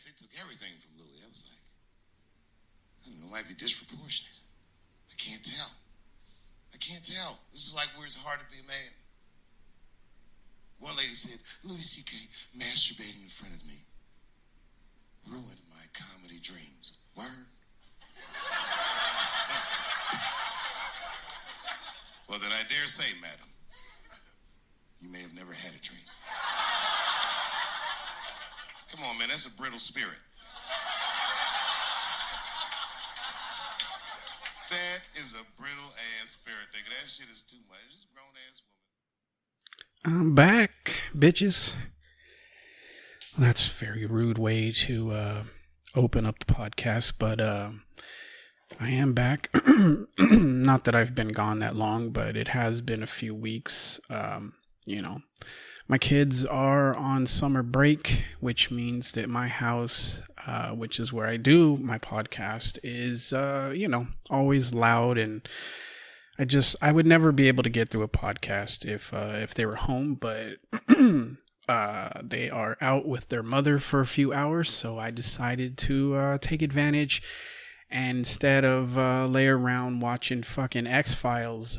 they took everything from Louis. I was like, I don't know, it might be disproportionate. I can't tell. This is like where it's hard to be a man. One lady said, Louis C.K. masturbating in front of me ruined my comedy dreams. Word? Well, then I dare say, madam, you may have never had a dream. Come on, man, that's a brittle spirit. That is a brittle-ass spirit, nigga. That shit is too much. It's a grown-ass woman. I'm back, bitches. That's a very rude way to open up the podcast, but I am back. Not that I've been gone that long, but it has been a few weeks. My kids are on summer break, which means that my house, which is where I do my podcast, is, always loud. And I would never be able to get through a podcast if they were home, but they are out with their mother for a few hours. So I decided to take advantage. And instead of lay around watching fucking X-Files,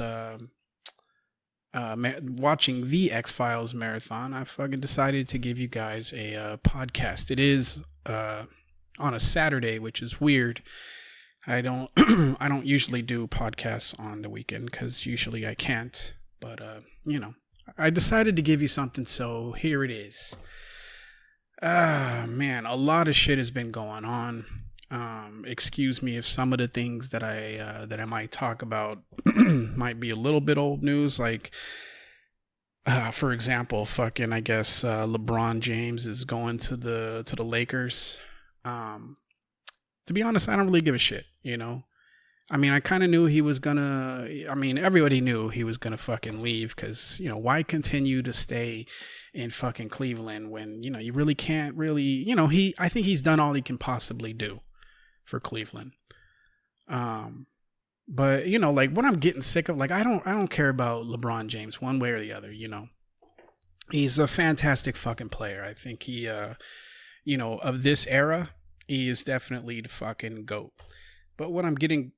watching the X-Files marathon, I fucking decided to give you guys a podcast. It is on a Saturday, which is weird. I don't I don't usually do podcasts on the weekend because usually I can't. But I decided to give you something, so here it is. Man, a lot of shit has been going on. Excuse me if some of the things that I might talk about might be a little bit old news, like for example, fucking I guess LeBron James is going to the Lakers. To be honest, I don't really give a shit, I mean, I kind of knew he was gonna, everybody knew he was gonna fucking leave because, why continue to stay in fucking Cleveland when, you really can't really, I think he's done all he can possibly do for Cleveland. But, like what I'm getting sick of, like, I don't care about LeBron James one way or the other, He's a fantastic fucking player. I think he, of this era, he is definitely the fucking GOAT. But what I'm getting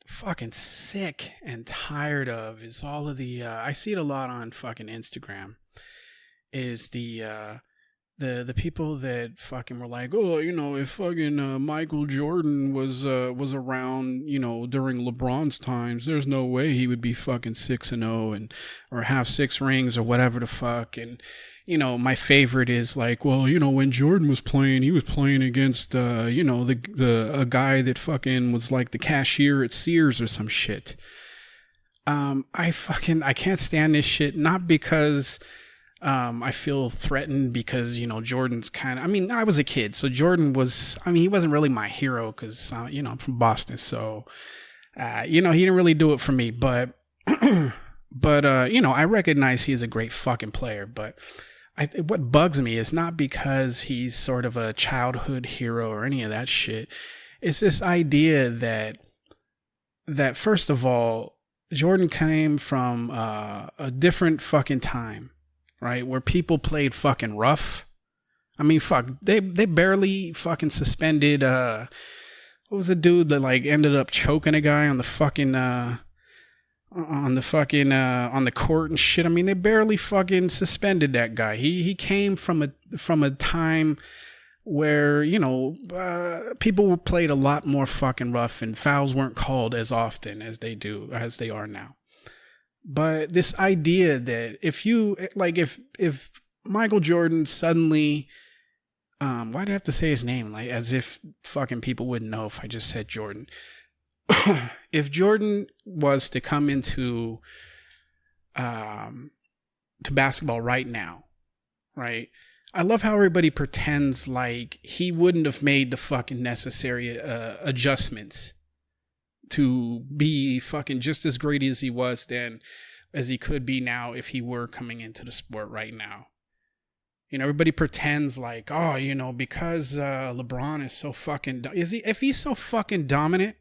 fucking sick and tired of is all of the I see it a lot on fucking Instagram, is the people that fucking were like, oh, if fucking Michael Jordan was around, during LeBron's times, there's no way he would be fucking 6-0 and or have 6 rings or whatever the fuck. And my favorite is like, well, when Jordan was playing, he was playing against a guy that fucking was like the cashier at Sears or some shit. I can't stand this shit, not because I feel threatened because, Jordan's kind of, I was a kid, so Jordan was, he wasn't really my hero because, I'm from Boston. So, he didn't really do it for me, but, I recognize he's a great fucking player, but what bugs me is not because he's sort of a childhood hero or any of that shit. It's this idea that first of all, Jordan came from a different fucking time, right? Where people played fucking rough. They barely fucking suspended, what was the dude that like ended up choking a guy on the fucking, on the court and shit. They barely fucking suspended that guy. He came from a time where, people played a lot more fucking rough and fouls weren't called as often as they are now. But this idea that if Michael Jordan suddenly, why do I have to say his name? Like, as if fucking people wouldn't know if I just said Jordan. If Jordan was to come into, to basketball right now, right? I love how everybody pretends like he wouldn't have made the fucking necessary, adjustments to be fucking just as great as he was then as he could be now if he were coming into the sport right now. Everybody pretends like, oh, because LeBron is so fucking if he's so fucking dominant,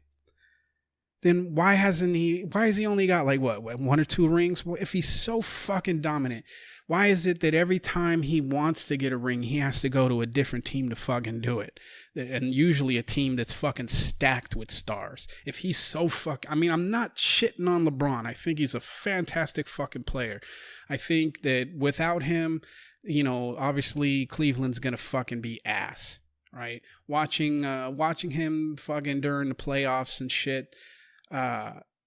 then why has he only got like what, 1 or 2 rings? Well, if he's so fucking dominant, why is it that every time he wants to get a ring, he has to go to a different team to fucking do it? And usually a team that's fucking stacked with stars. If he's so I mean, I'm not shitting on LeBron. I think he's a fantastic fucking player. I think that without him, obviously Cleveland's going to fucking be ass, right? Watching him fucking during the playoffs and shit,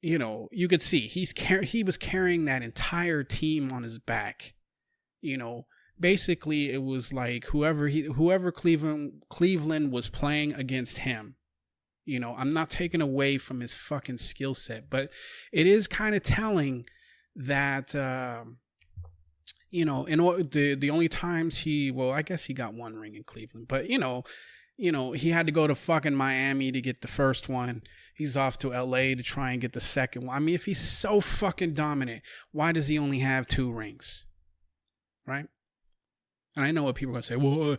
you could see he was carrying that entire team on his back. Basically it was like whoever Cleveland was playing against him. I'm not taking away from his fucking skill set, but it is kind of telling that the only times I guess he got 1 ring in Cleveland, but he had to go to fucking Miami to get the first one. He's off to LA to try and get the second one. I mean, if he's so fucking dominant, why does he only have 2 rings? Right? And I know what people are going to say, well,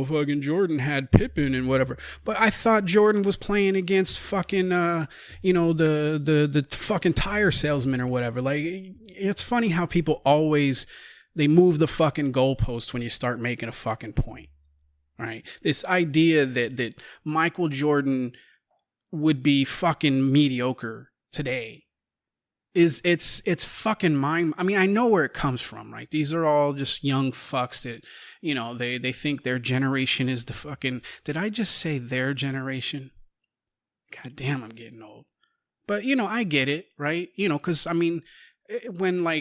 fucking Jordan had Pippen and whatever. But I thought Jordan was playing against fucking, the fucking tire salesman or whatever. Like, it's funny how people they move the fucking goalpost when you start making a fucking point. Right? This idea that Michael Jordan would be fucking mediocre today it's fucking mind. I mean, I know where it comes from, right? These are all just young fucks that, they think their generation is the fucking, did I just say their generation? God damn, I'm getting old. But, I get it, right? Cause I mean, I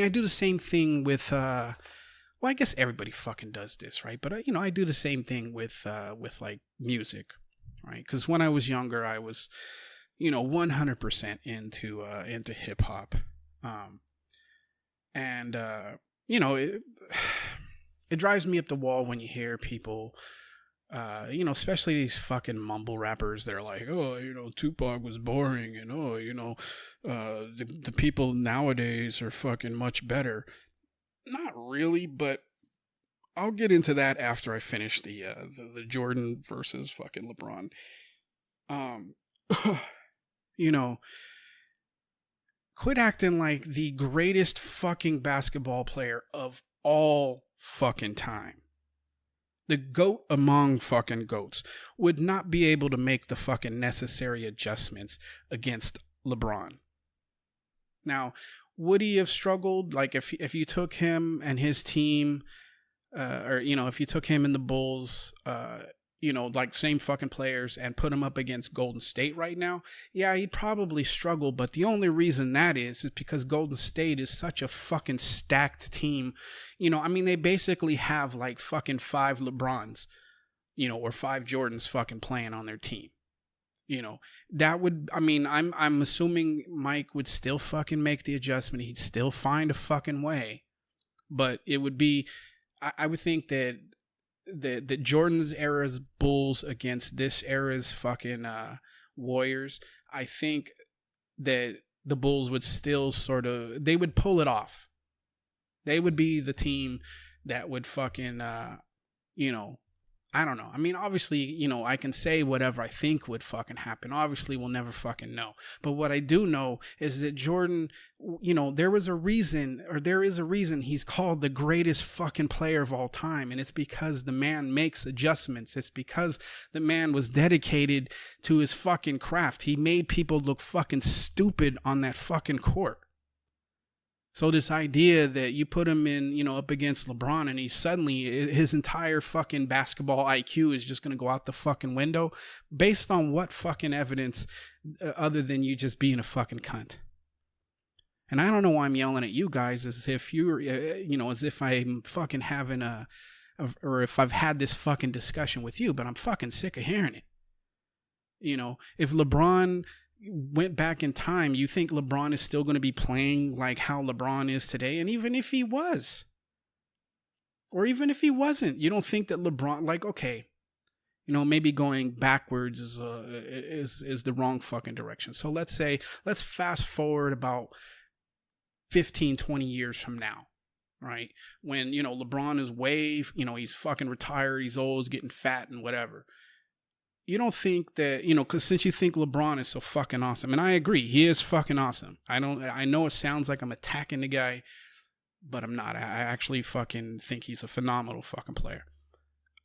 do the same thing with, well, I guess everybody fucking does this, right? But, I do the same thing with like music, right? Cause when I was younger, I was, 100% into hip hop. It drives me up the wall when you hear people, especially these fucking mumble rappers that are like, Tupac was boring and, the people nowadays are fucking much better. Not really, but I'll get into that after I finish the Jordan versus fucking LeBron. Quit acting like the greatest fucking basketball player of all fucking time, the GOAT among fucking GOATs, would not be able to make the fucking necessary adjustments against LeBron. Now, would he have struggled? Like if you took him and his team, if you took him and the Bulls, like same fucking players and put him up against Golden State right now, yeah, he'd probably struggle. But the only reason that is because Golden State is such a fucking stacked team. They basically have like fucking 5 LeBrons, or 5 Jordans fucking playing on their team. That would, I'm assuming Mike would still fucking make the adjustment. He'd still find a fucking way. But it would be, I would think that the Jordan's era's Bulls against this era's fucking Warriors, I think that the Bulls would still they would pull it off. They would be the team that would fucking, I don't know. Obviously, I can say whatever I think would fucking happen. Obviously, we'll never fucking know. But what I do know is that Jordan, there is a reason he's called the greatest fucking player of all time. And it's because the man makes adjustments. It's because the man was dedicated to his fucking craft. He made people look fucking stupid on that fucking court. So this idea that you put him in, up against LeBron and his entire fucking basketball IQ is just going to go out the fucking window based on what fucking evidence other than you just being a fucking cunt. And I don't know why I'm yelling at you guys as if you're, as if I'm fucking having or if I've had this fucking discussion with you, but I'm fucking sick of hearing it. If LeBron went back in time, you think LeBron is still going to be playing like how LeBron is today? And even if he was, or even if he wasn't, you don't think that LeBron, like, okay, maybe going backwards is the wrong fucking direction. So let's fast forward about 15, 20 years from now, right? When, LeBron is he's fucking retired, he's old, he's getting fat and whatever. you don't think that, because since you think LeBron is so fucking awesome, and I agree, he is fucking awesome. I know it sounds like I'm attacking the guy, but I'm not. I actually fucking think he's a phenomenal fucking player.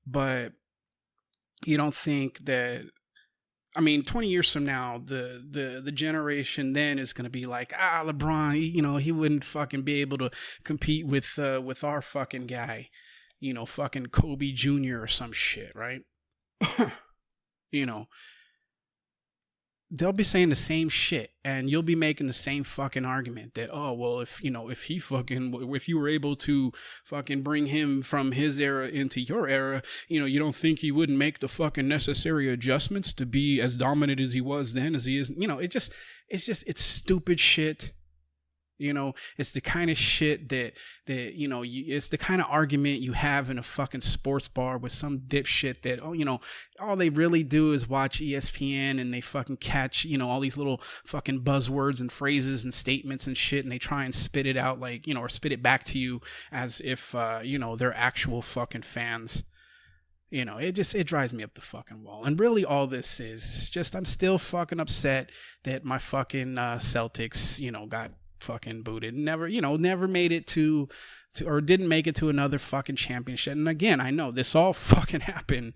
But you don't think that, 20 years from now, the generation then is going to be like, LeBron, he wouldn't fucking be able to compete with our fucking guy, fucking Kobe Jr. or some shit, right? They'll be saying the same shit, and you'll be making the same fucking argument that, oh, well, if you were able to fucking bring him from his era into your era, you don't think he wouldn't make the fucking necessary adjustments to be as dominant as he was then as he is. It's stupid shit. It's the kind of shit that it's the kind of argument you have in a fucking sports bar with some dipshit that, all they really do is watch ESPN and they fucking catch, all these little fucking buzzwords and phrases and statements and shit, and they try and spit it out like, or spit it back to you as if, they're actual fucking fans. It drives me up the fucking wall. And really all this is just, I'm still fucking upset that my fucking Celtics, got fucking booted, never made it to or didn't make it to another fucking championship. And again, I know this all fucking happened,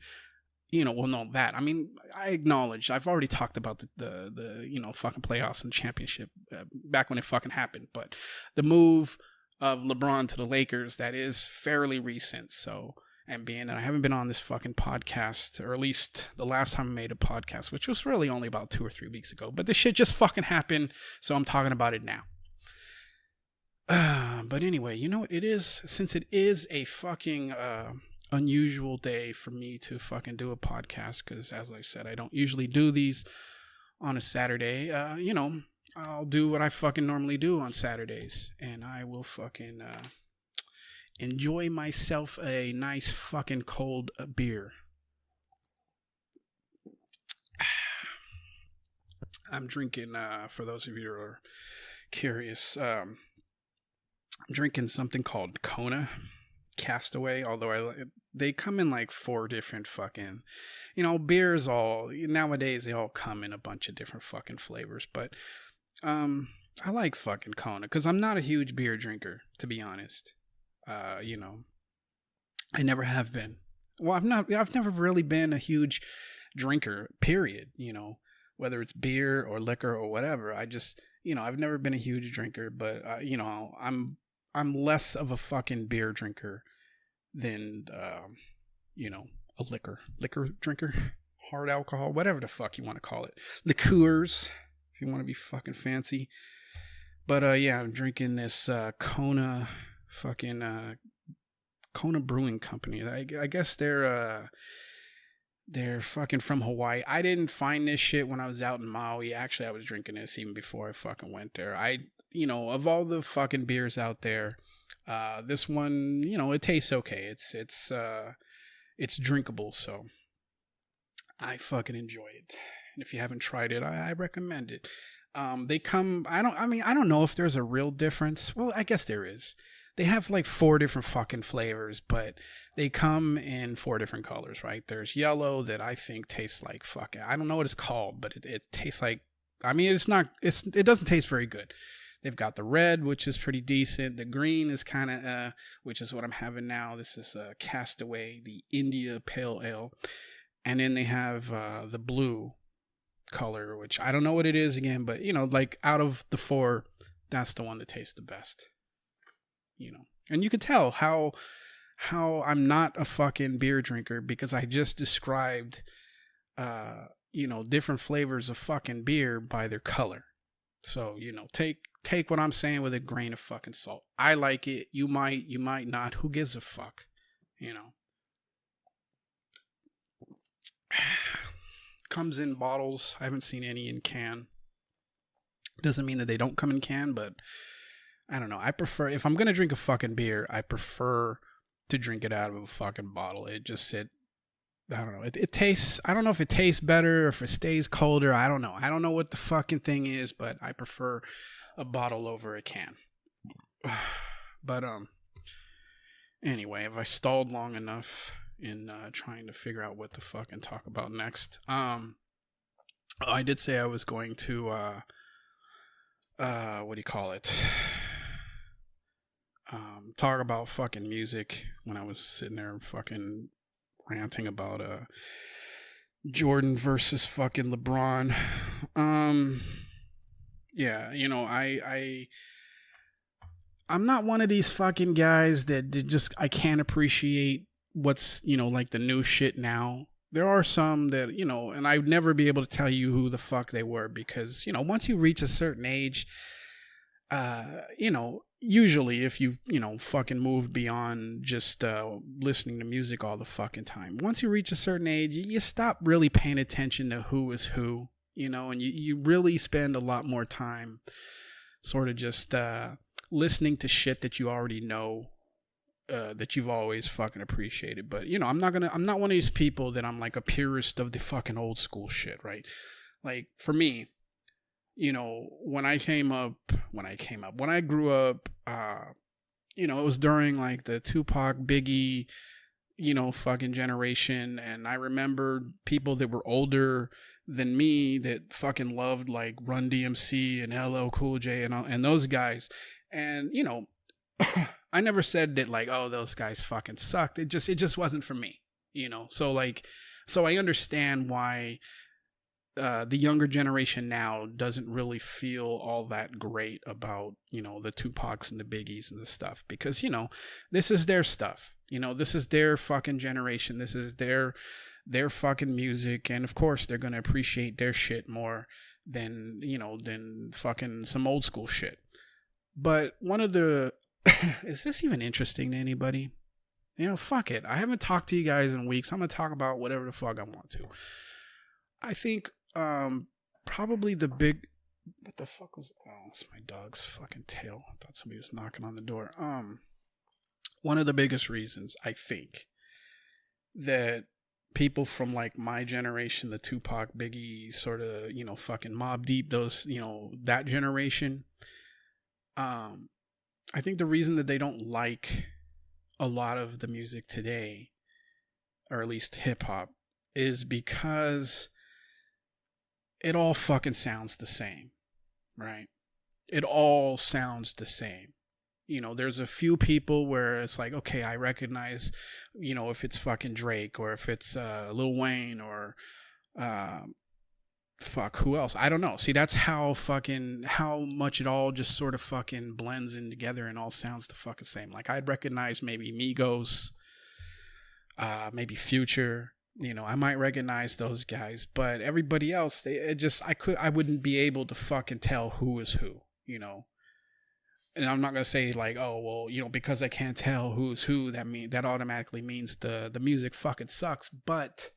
I acknowledge, I've already talked about the fucking playoffs and championship back when it fucking happened, but the move of LeBron to the Lakers, that is fairly recent. So, and being that I haven't been on this fucking podcast, or at least the last time I made a podcast, which was really only about 2 or 3 weeks ago, but this shit just fucking happened, so I'm talking about it now. But anyway, it is, since it is a fucking unusual day for me to fucking do a podcast, because as I said, I don't usually do these on a Saturday. I'll do what I fucking normally do on Saturdays, and I will fucking enjoy myself a nice fucking cold beer. I'm drinking, for those of you who are curious, I'm drinking something called Kona Castaway, although they come in like 4 different fucking, beers nowadays, they all come in a bunch of different fucking flavors, but I like fucking Kona, because I'm not a huge beer drinker, to be honest. I never have been. Well, I've never really been a huge drinker, period, whether it's beer or liquor or whatever. I just, I've never been a huge drinker, but, I'm less of a fucking beer drinker than, a liquor drinker, hard alcohol, whatever the fuck you want to call it. Liqueurs, if you want to be fucking fancy. But, I'm drinking this, Kona Brewing Company. I guess they're fucking from Hawaii. I didn't find this shit when I was out in Maui. Actually, I was drinking this even before I fucking went there. Of all the fucking beers out there, this one, it tastes okay. It's drinkable, so I fucking enjoy it. And if you haven't tried it, I recommend it. They come, I don't know if there's a real difference. Well, I guess there is. They have like 4 different fucking flavors, but they come in 4 different colors, right? There's yellow that I think tastes like fucking, I don't know what it's called, but it tastes like, it doesn't taste very good. They've got the red, which is pretty decent. The green is kind of, which is what I'm having now. This is Castaway, the India Pale Ale. And then they have the blue color, which I don't know what it is again, but, like out of the 4, that's the one that tastes the best. And you can tell how I'm not a fucking beer drinker, because I just described, different flavors of fucking beer by their color. So, take what I'm saying with a grain of fucking salt. I like it. You might not. Who gives a fuck? Comes in bottles. I haven't seen any in can. Doesn't mean that they don't come in can, but I don't know. I prefer, if I'm going to drink a fucking beer, I prefer to drink it out of a fucking bottle. I don't know. It tastes, I don't know if it tastes better or if it stays colder. I don't know. I don't know what the fucking thing is, but I prefer a bottle over a can. But, anyway, have I stalled long enough? in trying to figure out what to fucking talk about next. I did say I was going to what do you call it? Talk about fucking music when I was sitting there fucking ranting about Jordan versus fucking LeBron. Yeah, you know, I'm not one of these fucking guys that just I can't appreciate what's, you know, like the new shit now. There are some that, you know, and I'd never be able to tell you who the fuck they were because, you know, once you reach a certain age, you know, usually if you know, fucking move beyond just listening to music all the fucking time, once you reach a certain age, you stop really paying attention to who is who, you know, and you really spend a lot more time sort of just listening to shit that you already know, that you've always fucking appreciated. But, you know, I'm not one of these people that I'm like a purist of the fucking old school shit, right? Like, for me, you know, when I grew up, you know, it was during like the Tupac, Biggie, you know, fucking generation. And I remember people that were older than me that fucking loved like Run DMC and LL Cool J and those guys. And, you know, I never said that like, oh, those guys fucking sucked. It just wasn't for me, you know? So I understand why the younger generation now doesn't really feel all that great about, you know, the Tupacs and the Biggies and the stuff, because, you know, this is their stuff, you know, this is their fucking generation. This is their fucking music. And of course they're going to appreciate their shit more than, you know, than fucking some old school shit. But one of the, is this even interesting to anybody? You know, fuck it. I haven't talked to you guys in weeks. I'm going to talk about whatever the fuck I want to. I think, probably the big, what the fuck was, oh, it's my dog's fucking tail. I thought somebody was knocking on the door. One of the biggest reasons I think that people from like my generation, the Tupac, Biggie, sort of, you know, fucking Mobb Deep, those, you know, that generation, I think the reason that they don't like a lot of the music today, or at least hip hop, is because it all fucking sounds the same, right? It all sounds the same. You know, there's a few people where it's like, okay, I recognize, you know, if it's fucking Drake or if it's Lil Wayne or fuck, who else? I don't know. See, that's how much it all just sort of fucking blends in together and all sounds the fucking same. Like, I'd recognize maybe Migos, maybe Future. You know, I might recognize those guys, but everybody else, I wouldn't be able to fucking tell who is who, you know. And I'm not gonna say like, oh well, you know, because I can't tell who's who, that automatically means the music fucking sucks. But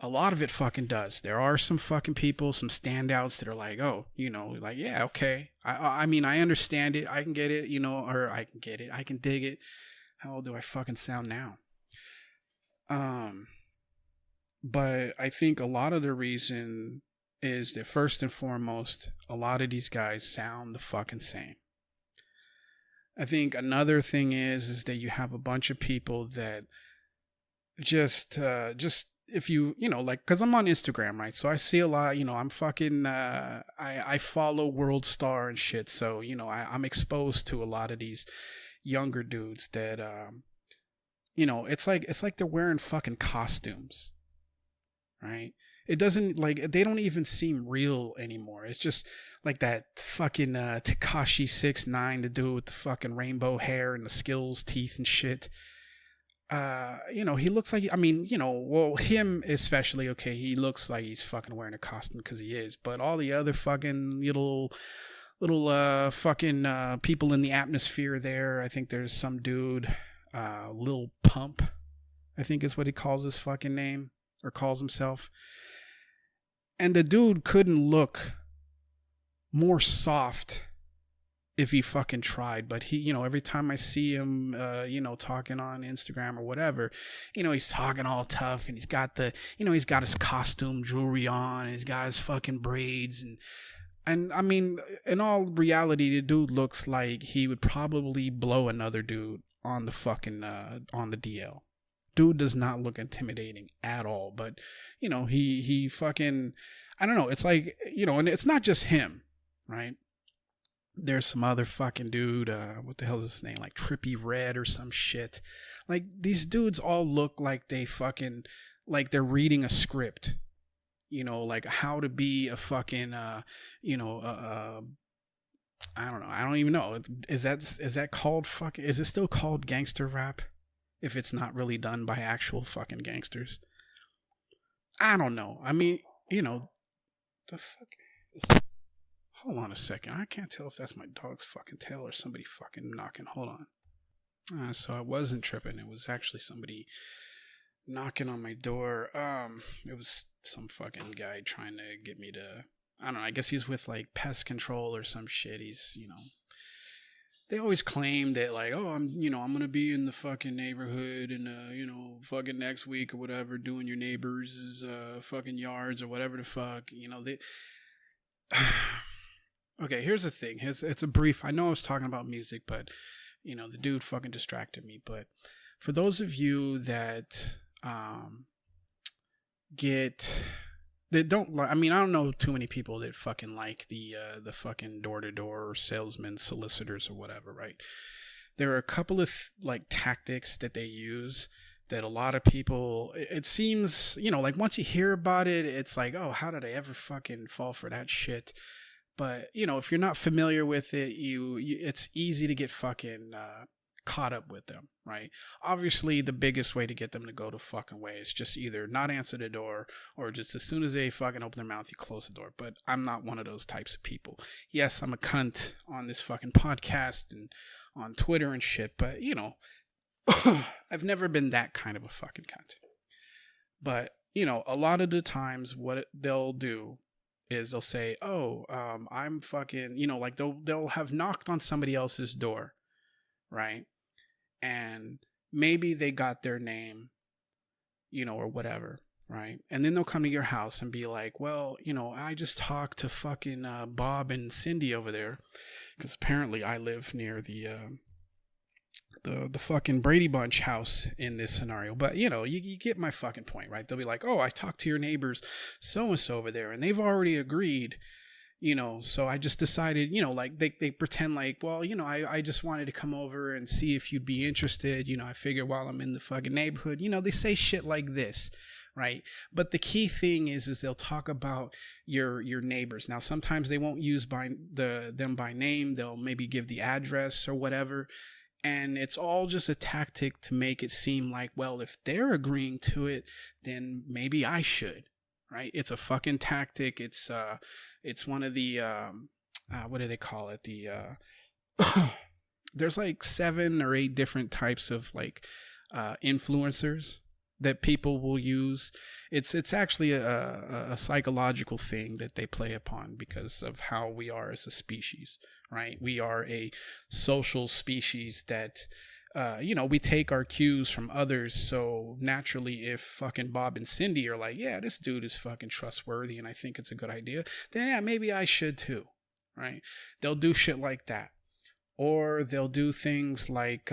a lot of it fucking does. There are some fucking people, some standouts that are like, oh, you know, like, yeah, okay. I mean, I understand it, I can get it, you know, or I can get it, I can dig it. How old do I fucking sound now? But I think a lot of the reason is that first and foremost, a lot of these guys sound the fucking same. I think another thing is that you have a bunch of people that just if you know, like, cause I'm on Instagram, right? So I see a lot, you know, I'm fucking, I follow World Star and shit. So, you know, I'm exposed to a lot of these younger dudes that, you know, it's like they're wearing fucking costumes. Right? It doesn't, like, they don't even seem real anymore. It's just like that fucking Tekashi 6ix9ine, the dude with the fucking rainbow hair and the Skills teeth and shit. You know, he looks like, I mean, you know, well, him especially, okay, he looks like he's fucking wearing a costume because he is. But all the other fucking little fucking people in the atmosphere there, I think there's some dude, Lil Pump, I think is what he calls his fucking name. Or calls himself. And the dude couldn't look more soft if he fucking tried. But he, you know, every time I see him, you know, talking on Instagram or whatever, you know, he's talking all tough and he's got the, you know, he's got his costume jewelry on and he's got his fucking braids. And I mean, in all reality, the dude looks like he would probably blow another dude on the fucking, on the DL. dude does not look intimidating at all. But, you know, he fucking, I don't know. It's like, you know, and it's not just him, right? There's some other fucking dude, what the hell is his name? Like Trippy Red or some shit. Like, these dudes all look like they fucking, like they're reading a script. You know, like how to be a fucking, you know, I don't know. I don't even know. Is that called fucking, is it still called gangster rap? If it's not really done by actual fucking gangsters. I don't know. I mean, you know, the fuck is... Hold on a second. I can't tell if that's my dog's fucking tail or somebody fucking knocking. Hold on. So I wasn't tripping. It was actually somebody knocking on my door. It was some fucking guy trying to get me to, I don't know, I guess he's with like pest control or some shit. He's, you know, they always claim that like, oh, I'm going to be in the fucking neighborhood and, you know, fucking next week or whatever, doing your neighbors' fucking yards or whatever the fuck, you know, they... Okay, here's the thing. It's a brief. I know I was talking about music, but, you know, the dude fucking distracted me. But for those of you that don't, I mean, I don't know too many people that fucking like the fucking door-to-door salesmen, solicitors or whatever, right? There are a couple of like tactics that they use that a lot of people, it seems, you know, like once you hear about it, it's like, oh, how did I ever fucking fall for that shit? But, you know, if you're not familiar with it, it's easy to get fucking caught up with them, right? Obviously, the biggest way to get them to go the fucking way is just either not answer the door or just as soon as they fucking open their mouth, you close the door. But I'm not one of those types of people. Yes, I'm a cunt on this fucking podcast and on Twitter and shit, but, you know, I've never been that kind of a fucking cunt. But, you know, a lot of the times what they'll do is they'll say, oh, I'm fucking, you know, like they'll have knocked on somebody else's door, right? And maybe they got their name, you know, or whatever, right? And then they'll come to your house and be like, well, you know, I just talked to fucking Bob and Cindy over there, because apparently I live near the fucking Brady Bunch house in this scenario. But, you know, you get my fucking point, right? They'll be like, oh, I talked to your neighbors so-and-so over there, and they've already agreed, you know, so I just decided, you know, like they pretend like, well, you know, I just wanted to come over and see if you'd be interested. You know, I figure while I'm in the fucking neighborhood, you know, they say shit like this, right? But the key thing is they'll talk about your neighbors. Now, sometimes they won't use them by name. They'll maybe give the address or whatever. And it's all just a tactic to make it seem like, well, if they're agreeing to it, then maybe I should, right? It's a fucking tactic. It's one of the, what do they call it? There's like 7 or 8 different types of like influencers that people will use. It's actually a psychological thing that they play upon because of how we are as a species, right? We are a social species that, you know, we take our cues from others. So naturally, if fucking Bob and Cindy are like, yeah, this dude is fucking trustworthy and I think it's a good idea, then yeah, maybe I should too, right? They'll do shit like that. Or they'll do things like,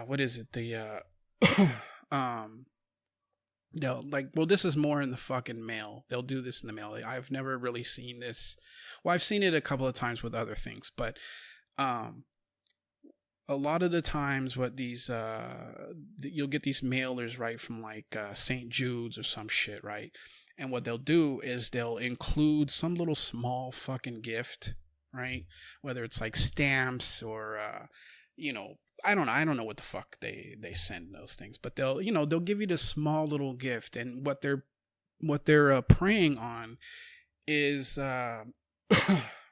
what is it? They'll like, well, this is more in the fucking mail. They'll do this in the mail. I've never really seen this. Well, I've seen it a couple of times with other things, but a lot of the times what these you'll get these mailers, right, from like St. Jude's or some shit, right? And what they'll do is they'll include some little small fucking gift, right? Whether it's like stamps or you know, I don't know what the fuck they send those things, but they'll give you this small little gift, and what they're preying on is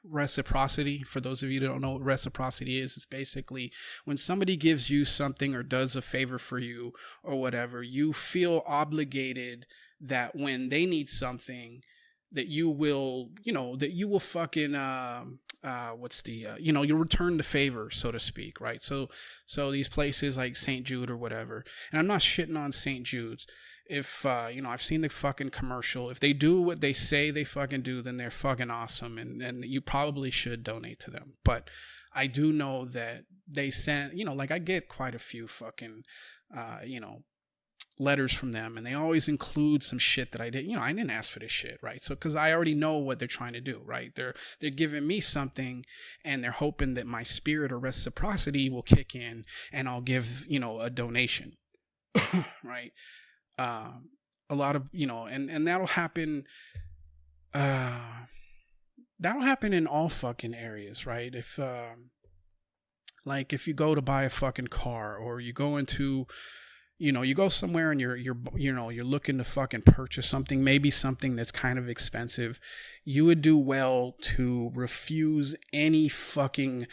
reciprocity. For those of you that don't know what reciprocity is, it's basically when somebody gives you something or does a favor for you or whatever, you feel obligated that when they need something that you will fucking you'll return the favor, so to speak, right? So these places like St. Jude or whatever, and I'm not shitting on St. Jude's. If I've seen the fucking commercial. If they do what they say they fucking do, then they're fucking awesome, and you probably should donate to them. But I do know that they send, like I get quite a few fucking you know, letters from them, and they always include some shit that I did. You know, I didn't ask for this shit, right? So because I already know what they're trying to do, right? They're giving me something, and they're hoping that my spirit or reciprocity will kick in, and I'll give, you know, a donation, right? A lot of, you know, and that'll happen. That'll happen in all fucking areas, right? If like if you go to buy a fucking car, or you go into, you know, you go somewhere and you're looking to fucking purchase something, maybe something that's kind of expensive, you would do well to refuse any fucking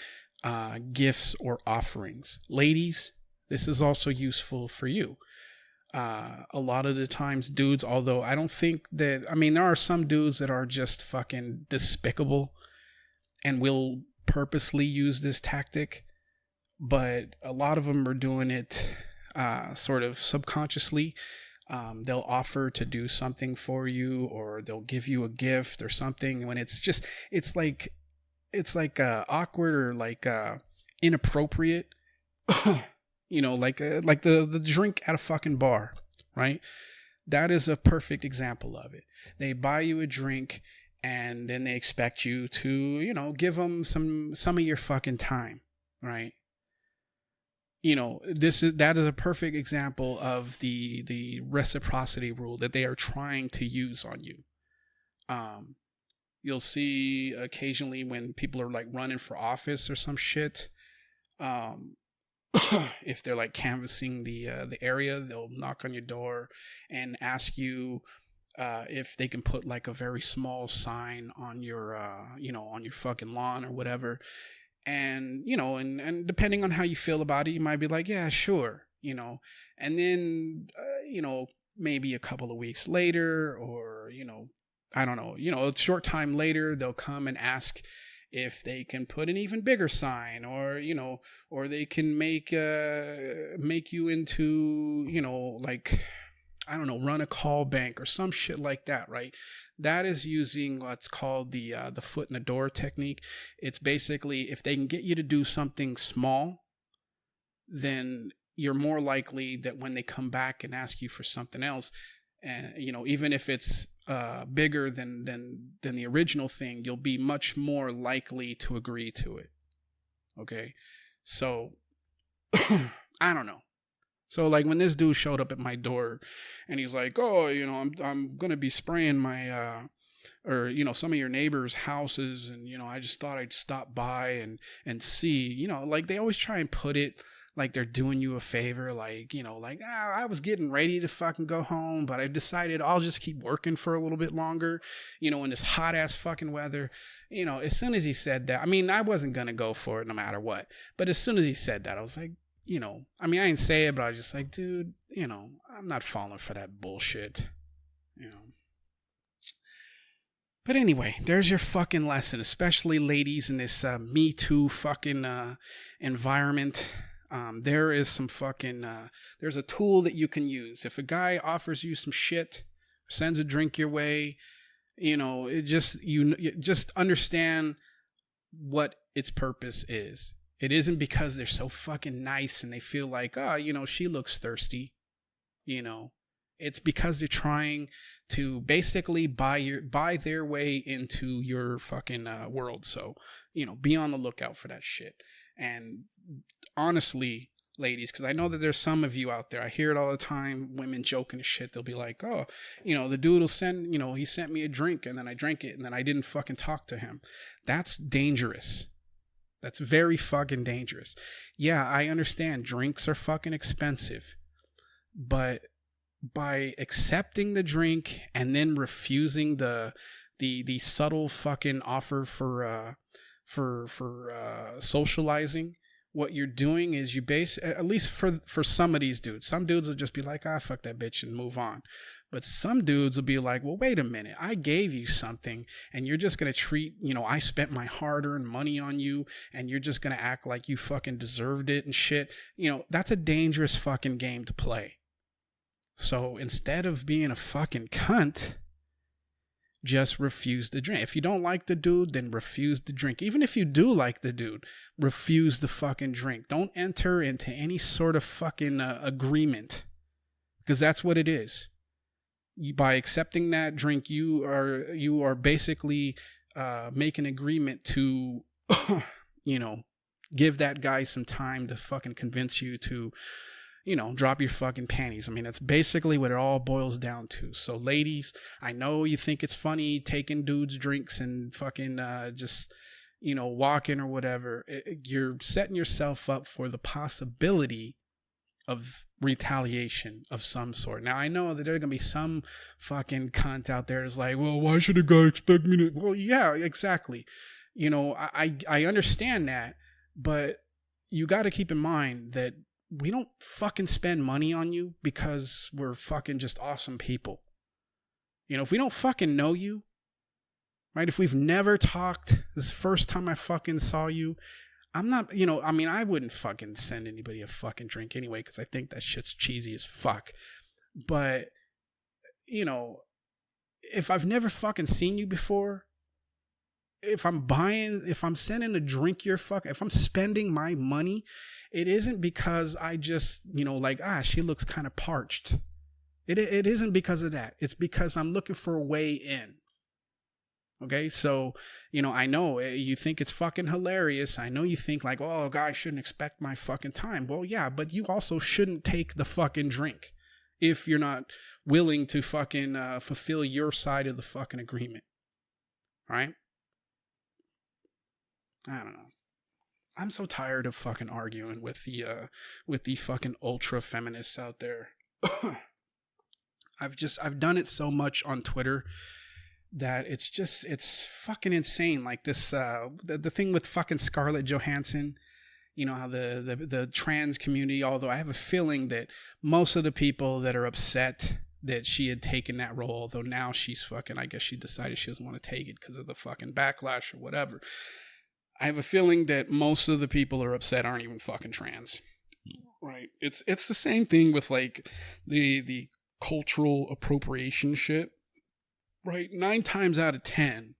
gifts or offerings. Ladies, this is also useful for you. A lot of the times, dudes, although I don't think that, I mean, there are some dudes that are just fucking despicable and will purposely use this tactic, but a lot of them are doing it sort of subconsciously. They'll offer to do something for you, or they'll give you a gift or something when it's like awkward or like inappropriate. You know, like the drink at a fucking bar, right? That is a perfect example of it. They buy you a drink, and then they expect you to, you know, give them some of your fucking time, right? You know, that is a perfect example of the reciprocity rule that they are trying to use on you. You'll see occasionally when people are like running for office or some shit, if they're like canvassing the area, they'll knock on your door and ask you if they can put like a very small sign on your you know, on your fucking lawn or whatever. And, you know, and depending on how you feel about it, you might be like, yeah, sure, you know. And then, you know, maybe a couple of weeks later, or, you know, I don't know, you know, a short time later, they'll come and ask if they can put an even bigger sign, or, you know, or they can make you into, you know, like, I don't know, run a call bank or some shit like that, right? That is using what's called the foot in the door technique. It's basically, if they can get you to do something small, then you're more likely that when they come back and ask you for something else, and, you know, even if it's bigger than the original thing, you'll be much more likely to agree to it. Okay, so I don't know. So like when this dude showed up at my door and he's like, oh, you know, I'm going to be spraying my, or, you know, some of your neighbors' houses. And, you know, I just thought I'd stop by and see, you know, like they always try and put it like they're doing you a favor. Like, you know, like, I was getting ready to fucking go home, but I decided I'll just keep working for a little bit longer, you know, in this hot ass fucking weather. You know, as soon as he said that, I mean, I wasn't going to go for it no matter what. But as soon as he said that, I was like, you know, I mean, I didn't say it, but I was just like, dude, you know, I'm not falling for that bullshit, you know. But anyway, there's your fucking lesson, especially ladies in this Me Too fucking environment. There is some fucking, there's a tool that you can use. If a guy offers you some shit, sends a drink your way, you know, you just understand what its purpose is. It isn't because they're so fucking nice and they feel like, oh, you know, she looks thirsty. You know, it's because they're trying to basically buy their way into your fucking world. So, you know, be on the lookout for that shit. And honestly, ladies, because I know that there's some of you out there, I hear it all the time, women joking and shit. They'll be like, oh, you know, the dude will send, you know, he sent me a drink and then I drank it and then I didn't fucking talk to him. That's dangerous. That's very fucking dangerous. Yeah, I understand drinks are fucking expensive, but by accepting the drink and then refusing the subtle fucking offer for socializing, what you're doing is you at least for some of these dudes, some dudes will just be like, ah, fuck that bitch and move on. But some dudes will be like, well, wait a minute, I gave you something and you're just going to treat, you know, I spent my hard-earned money on you and you're just going to act like you fucking deserved it and shit. You know, that's a dangerous fucking game to play. So instead of being a fucking cunt, just refuse the drink. If you don't like the dude, then refuse the drink. Even if you do like the dude, refuse the fucking drink. Don't enter into any sort of fucking agreement, because that's what it is. By accepting that drink, you are basically making an agreement to, give that guy some time to fucking convince you to, drop your fucking panties. I mean, that's basically what it all boils down to. So ladies, I know you think it's funny taking dudes' drinks and fucking just, walking or whatever. You're setting yourself up for the possibility of retaliation of some sort. Now, I know that there's going to be some fucking cunt out there that's like, well, why should a guy expect me to? Well, yeah, exactly. I understand that, but you got to keep in mind that we don't fucking spend money on you because we're fucking just awesome people. If we don't fucking know you, right? If we've never talked, this first time I fucking saw you, I'm not, I wouldn't fucking send anybody a fucking drink anyway, because I think that shit's cheesy as fuck. But, if I've never fucking seen you before, if I'm sending a drink if I'm spending my money, it isn't because I just, she looks kind of parched. It isn't because of that. It's because I'm looking for a way in. Okay, so, I know you think it's fucking hilarious. I know you think like, oh, guys shouldn't expect my fucking time. Well, yeah, but you also shouldn't take the fucking drink if you're not willing to fucking fulfill your side of the fucking agreement. All right? I don't know. I'm so tired of fucking arguing with the fucking ultra feminists out there. I've done it so much on Twitter that it's fucking insane. Like this, the thing with fucking Scarlet Johansen, how the trans community, although I have a feeling that most of the people that are upset that she had taken that role, although now she's fucking, I guess she decided she doesn't want to take it because of the fucking backlash or whatever. I have a feeling that most of the people that are upset aren't even fucking trans. Right. It's the same thing with like the cultural appropriation shit. Right. 9 times out of 10,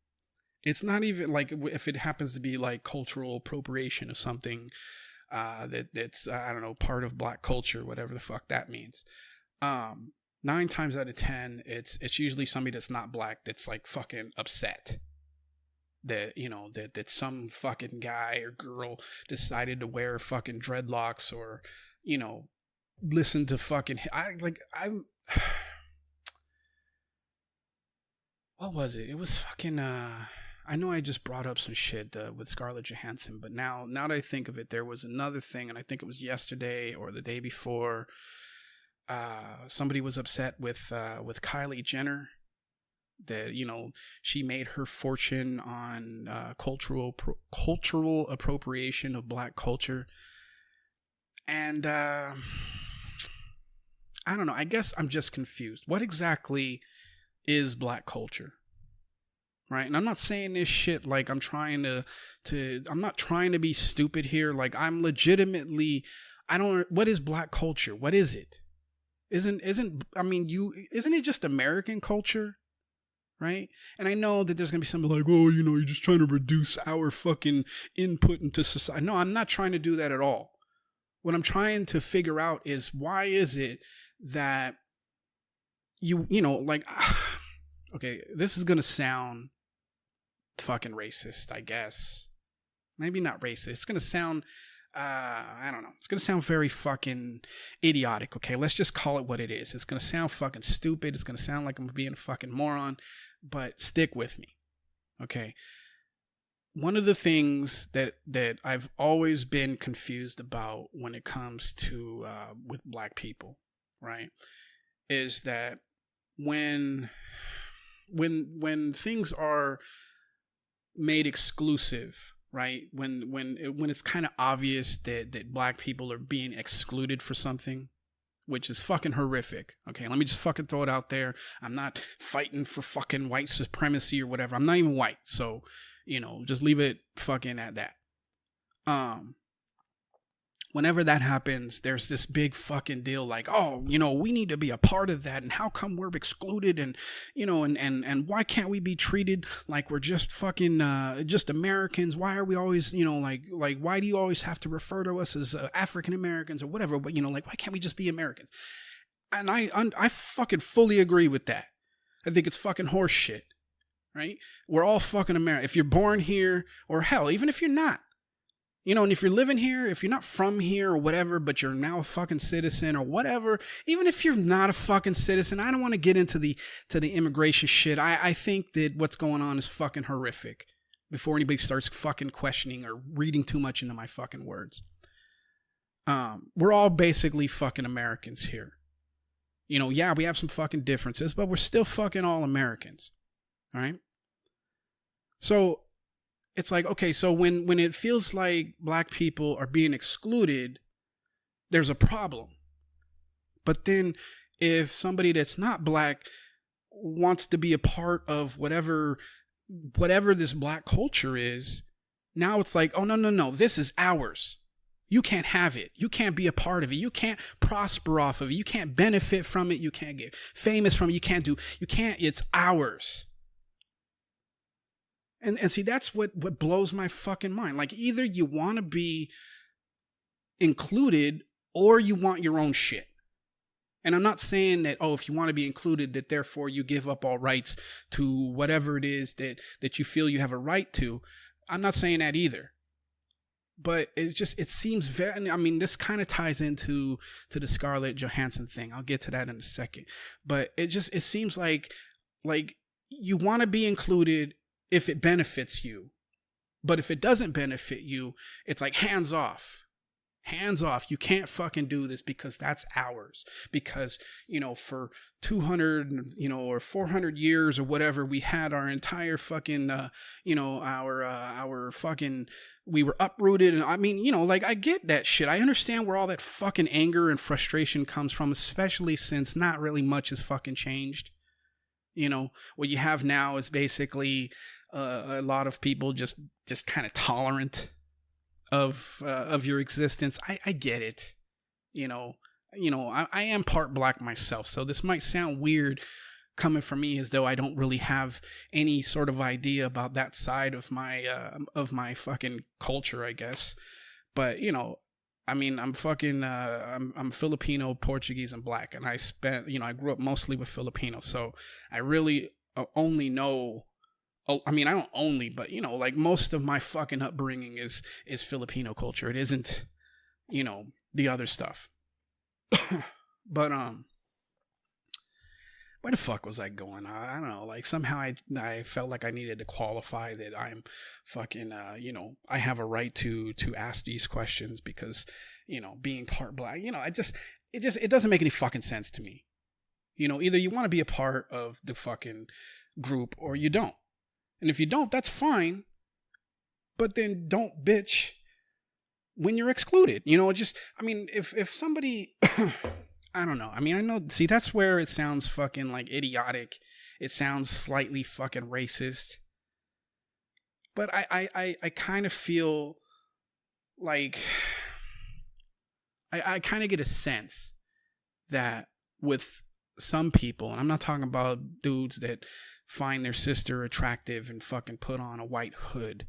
it's not even like if it happens to be like cultural appropriation of something that's, I don't know, part of black culture, whatever the fuck that means. 9 times out of 10, it's usually somebody that's not black that's like fucking upset that, that some fucking guy or girl decided to wear fucking dreadlocks or, listen to fucking, what was it? It was fucking, I know I just brought up some shit with Scarlett Johansson, but now that I think of it, there was another thing, and I think it was yesterday or the day before, somebody was upset with Kylie Jenner, that she made her fortune on cultural appropriation of black culture, and I don't know, I guess I'm just confused. What exactly is black culture? Right? And I'm not saying this shit like I'm trying to I'm not trying to be stupid here. Like I'm legitimately, what is black culture? What is it? Isn't it just American culture? Right? And I know that there's going to be something like, oh, you're just trying to reduce our fucking input into society. No, I'm not trying to do that at all. What I'm trying to figure out is why is it that okay, this is going to sound fucking racist, I guess. Maybe not racist. It's going to sound, I don't know. It's going to sound very fucking idiotic, okay? Let's just call it what it is. It's going to sound fucking stupid. It's going to sound like I'm being a fucking moron, but stick with me, okay? One of the things that I've always been confused about when it comes to, with black people, right, is that when things are made exclusive, right? When it's kind of obvious that black people are being excluded for something, which is fucking horrific. Okay, let me just fucking throw it out there. I'm not fighting for fucking white supremacy or whatever. I'm not even white, so just leave it fucking at that. whenever that happens, there's this big fucking deal like, oh, we need to be a part of that. And how come we're excluded? And, and why can't we be treated like we're just fucking, just Americans? Why are we always, like, why do you always have to refer to us as African Americans or whatever? But, like, why can't we just be Americans? And I fucking fully agree with that. I think it's fucking horse shit, right? We're all fucking American. If you're born here, or hell, even if you're not, and if you're living here, if you're not from here or whatever, but you're now a fucking citizen or whatever, even if you're not a fucking citizen, I don't want to get into the immigration shit. I think that what's going on is fucking horrific before anybody starts fucking questioning or reading too much into my fucking words. We're all basically fucking Americans here. Yeah, we have some fucking differences, but we're still fucking all Americans. All right. So it's like, okay, so when it feels like black people are being excluded, there's a problem. But then if somebody that's not black wants to be a part of whatever this black culture is, now it's like, oh, no, this is ours. You can't have it. You can't be a part of it. You can't prosper off of it. You can't benefit from it. You can't get famous from it. It's ours. And see, that's what blows my fucking mind. Like, either you want to be included or you want your own shit. And I'm not saying that, if you want to be included, that therefore you give up all rights to whatever it is that you feel you have a right to. I'm not saying that either. But it seems very, this kind of ties into the Scarlet Johansen thing. I'll get to that in a second. But it seems like you want to be included if it benefits you. But if it doesn't benefit you, it's like hands off. Hands off. You can't fucking do this because that's ours. Because, for 200, or 400 years or whatever, we had our entire fucking, our fucking, we were uprooted. And I get that shit. I understand where all that fucking anger and frustration comes from, especially since not really much has fucking changed. What you have now is basically a lot of people just kind of tolerant of your existence. I get it. I am part black myself, so this might sound weird coming from me, as though I don't really have any sort of idea about that side of my fucking culture, I guess. But I'm fucking I'm Filipino, Portuguese, and black, and I grew up mostly with Filipinos, so I really only know. I don't only, but most of my fucking upbringing is Filipino culture. It isn't, the other stuff. But where the fuck was I going? I don't know. Like, somehow I felt like I needed to qualify that I'm fucking I have a right to ask these questions because being part black. It doesn't make any fucking sense to me. Either you want to be a part of the fucking group or you don't. And if you don't, that's fine. But then don't bitch when you're excluded. If somebody, I don't know. I know, see, that's where it sounds fucking like idiotic. It sounds slightly fucking racist. But I kind of feel like, I kind of get a sense that with some people, and I'm not talking about dudes that find their sister attractive and fucking put on a white hood.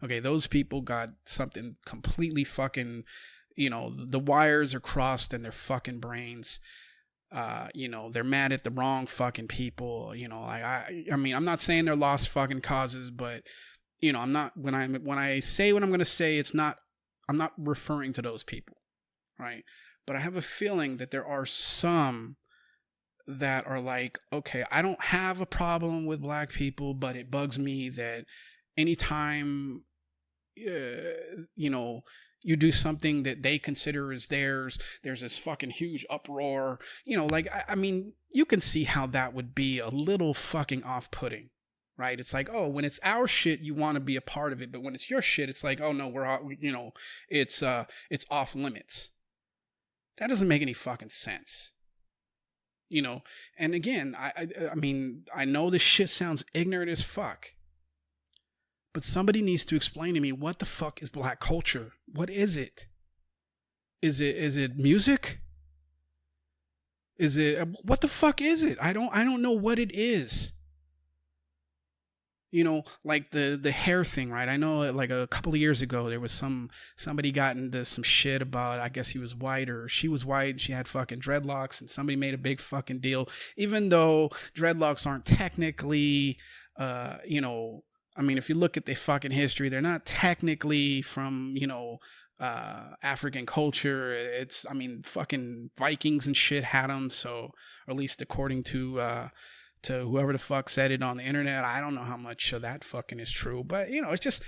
Okay, those people got something completely fucking, the wires are crossed in their fucking brains. They're mad at the wrong fucking people. I'm not saying they're lost fucking causes, but I'm not, when I say what I'm going to say, I'm not referring to those people, right? But I have a feeling that there are some that are like, okay, I don't have a problem with black people, but it bugs me that anytime, you do something that they consider as theirs, there's this fucking huge uproar. You can see how that would be a little fucking off-putting, right? It's like, oh, when it's our shit, you want to be a part of it, but when it's your shit, it's like, oh no, we're all, it's off limits. That doesn't make any fucking sense. And again, I know this shit sounds ignorant as fuck, but somebody needs to explain to me, what the fuck is black culture? What is it? Is it music? Is it, what the fuck is it? I don't know what it is. You know, like the hair thing, right? I know like a couple of years ago there was somebody got into some shit about, I guess he was white or she was white, she had fucking dreadlocks, and somebody made a big fucking deal, even though dreadlocks aren't technically you know, I mean, if you look at the fucking history, they're not technically from, you know, African culture. It's, I mean, fucking Vikings and shit had them, so, or at least according to whoever the fuck said it on the internet. I don't know how much of that fucking is true, but you know, it's just,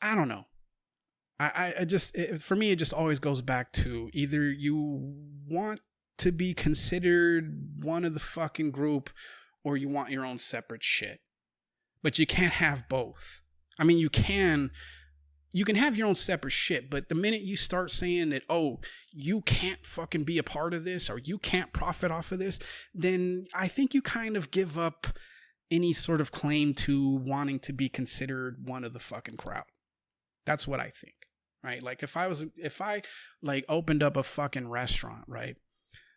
I don't know. I just, for me, it just always goes back to either you want to be considered one of the fucking group or you want your own separate shit. But you can't have both. I mean, you can have your own separate shit, but the minute you start saying that, oh, you can't fucking be a part of this or you can't profit off of this, then I think you kind of give up any sort of claim to wanting to be considered one of the fucking crowd. That's what I think, right? Like if I like opened up a fucking restaurant, right?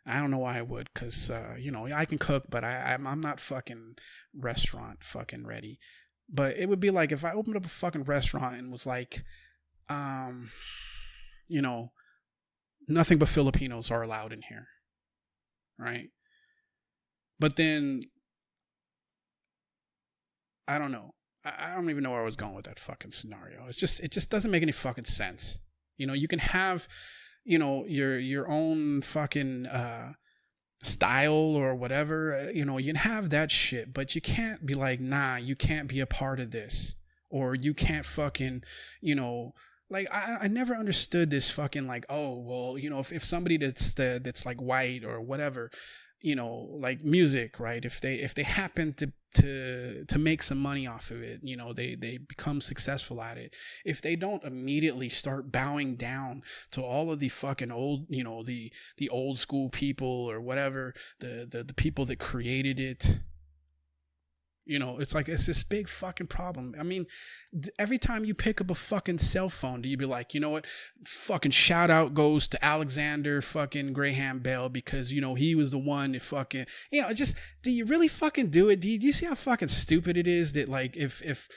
I don't know why I would, because, you know, I can cook, but I'm not fucking restaurant fucking ready. But it would be like if I opened up a fucking restaurant and was like, you know, nothing but Filipinos are allowed in here, right? But then, I don't know. I don't even know where I was going with that fucking scenario. It just doesn't make any fucking sense. You know, you can have, you know, your own fucking style or whatever, you know, you can have that shit, but you can't be like, nah, you can't be a part of this, or you can't fucking, you know, like I never understood this fucking like, oh well, you know, if somebody that's like white or whatever, you know, like music, right? If they happen to make some money off of it, you know, they become successful at it. If they don't immediately start bowing down to all of the fucking old, you know, the old school people or whatever, the people that created it, you know, it's like, it's this big fucking problem. I mean, every time you pick up a fucking cell phone, do you be like, you know what, fucking shout out goes to Alexander fucking Graham Bell, because, you know, he was the one that fucking, you know, just, do you really fucking do it? Do you see how fucking stupid it is that, like, if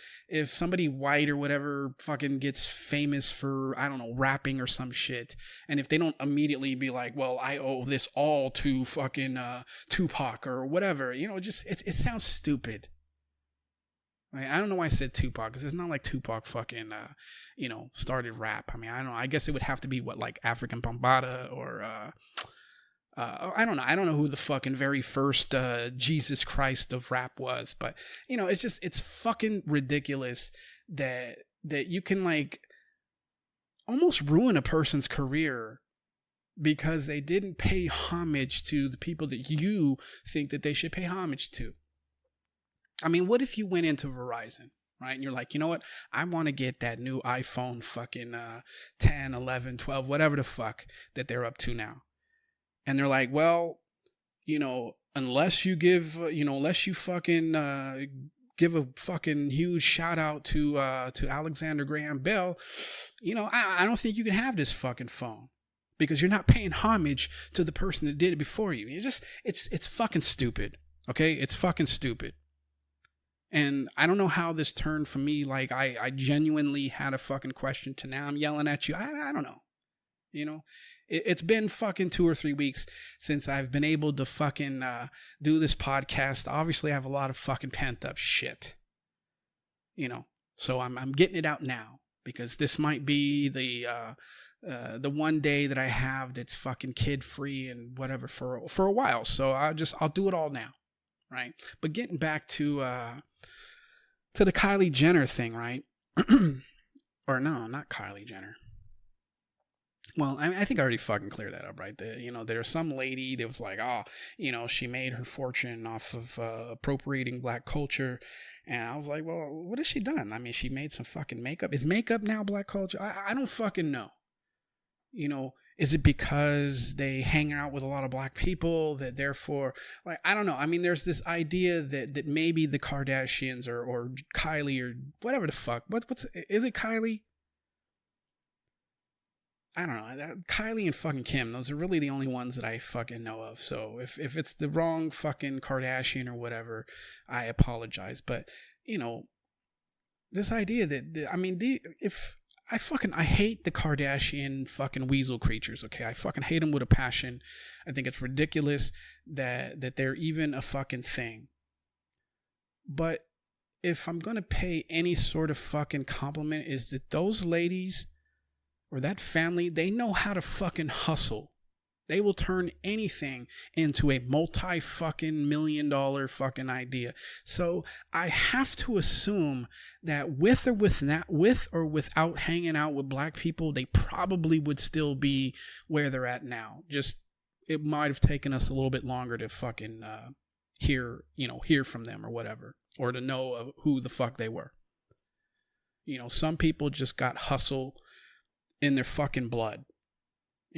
somebody white or whatever fucking gets famous for, I don't know, rapping or some shit, and if they don't immediately be like, well, I owe this all to fucking Tupac or whatever, you know, just, it sounds stupid. I don't know why I said Tupac, because it's not like Tupac fucking, you know, started rap. I mean, I don't know. I guess it would have to be what, like African Bambaataa or, I don't know. I don't know who the fucking very first Jesus Christ of rap was. But, you know, it's just, it's fucking ridiculous that you can, like, almost ruin a person's career because they didn't pay homage to the people that you think that they should pay homage to. I mean, what if you went into Verizon, right? And you're like, you know what? I want to get that new iPhone fucking 10, 11, 12, whatever the fuck that they're up to now. And they're like, well, you know, unless you give, you know, unless you fucking give a fucking huge shout out to Alexander Graham Bell, you know, I don't think you can have this fucking phone, because you're not paying homage to the person that did it before you. It's just, it's fucking stupid. Okay? It's fucking stupid. And I don't know how this turned from me, like, I genuinely had a fucking question, to now I'm yelling at you. I don't know. You know? It's been fucking 2 or 3 weeks since I've been able to fucking do this podcast. Obviously, I have a lot of fucking pent up shit. You know? So I'm getting it out now, because this might be the one day that I have that's fucking kid free and whatever for a while. So I'll do it all now. Right? But getting back to the Kylie Jenner thing, right? Or no, not Kylie Jenner. Well, I think I already fucking cleared that up, right? You know, there's some lady that was like, oh, you know, she made her fortune off of appropriating black culture. And I was like, well, what has she done? I mean, she made some fucking makeup. Is makeup now black culture? I don't fucking know. You know, is it because they hang out with a lot of black people that therefore, like, I don't know. I mean, there's this idea that maybe the Kardashians or Kylie or whatever the fuck. Is it Kylie? I don't know. Kylie and fucking Kim, those are really the only ones that I fucking know of. So if it's the wrong fucking Kardashian or whatever, I apologize. But, this idea that, I hate the Kardashian fucking weasel creatures, okay? I fucking hate them with a passion. I think it's ridiculous that they're even a fucking thing. But if I'm going to pay any sort of fucking compliment, is that those ladies or that family, they know how to fucking hustle. They will turn anything into a multi-fucking-million-dollar fucking idea. So I have to assume that with or without hanging out with black people, they probably would still be where they're at now. Just, it might have taken us a little bit longer to fucking hear from them or whatever, or to know who the fuck they were. Some people just got hustle in their fucking blood.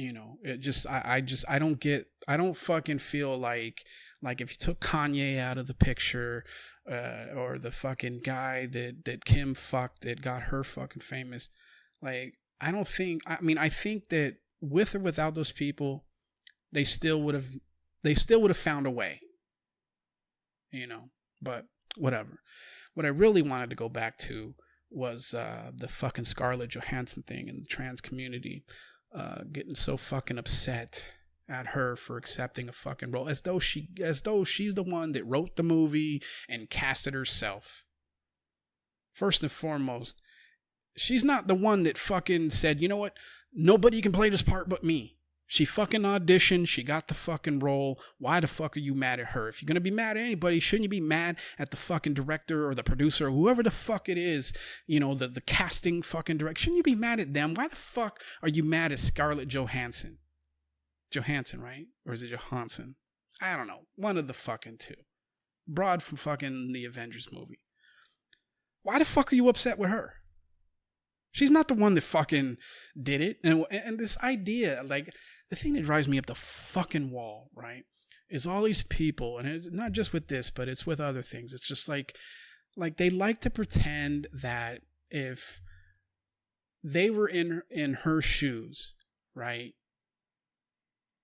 It just, I don't fucking feel like if you took Kanye out of the picture, or the fucking guy that Kim fucked that got her fucking famous, I think that with or without those people, they still would have found a way, but whatever. What I really wanted to go back to was the fucking Scarlet Johansen thing in the trans community, getting so fucking upset at her for accepting a fucking role, as though she's the one that wrote the movie and casted herself. First and foremost, she's not the one that fucking said, you know what, nobody can play this part but me. She fucking auditioned. She got the fucking role. Why the fuck are you mad at her? If you're going to be mad at anybody, shouldn't you be mad at the fucking director or the producer or whoever the fuck it is, the casting fucking director? Shouldn't you be mad at them? Why the fuck are you mad at Scarlett Johansson? Johansson, right? Or is it Johansson? I don't know. One of the fucking two. Broad from fucking the Avengers movie. Why the fuck are you upset with her? She's not the one that fucking did it. And this idea, the thing that drives me up the fucking wall, right, is all these people, and it's not just with this, but it's with other things. It's just like they like to pretend that if they were in her shoes, right,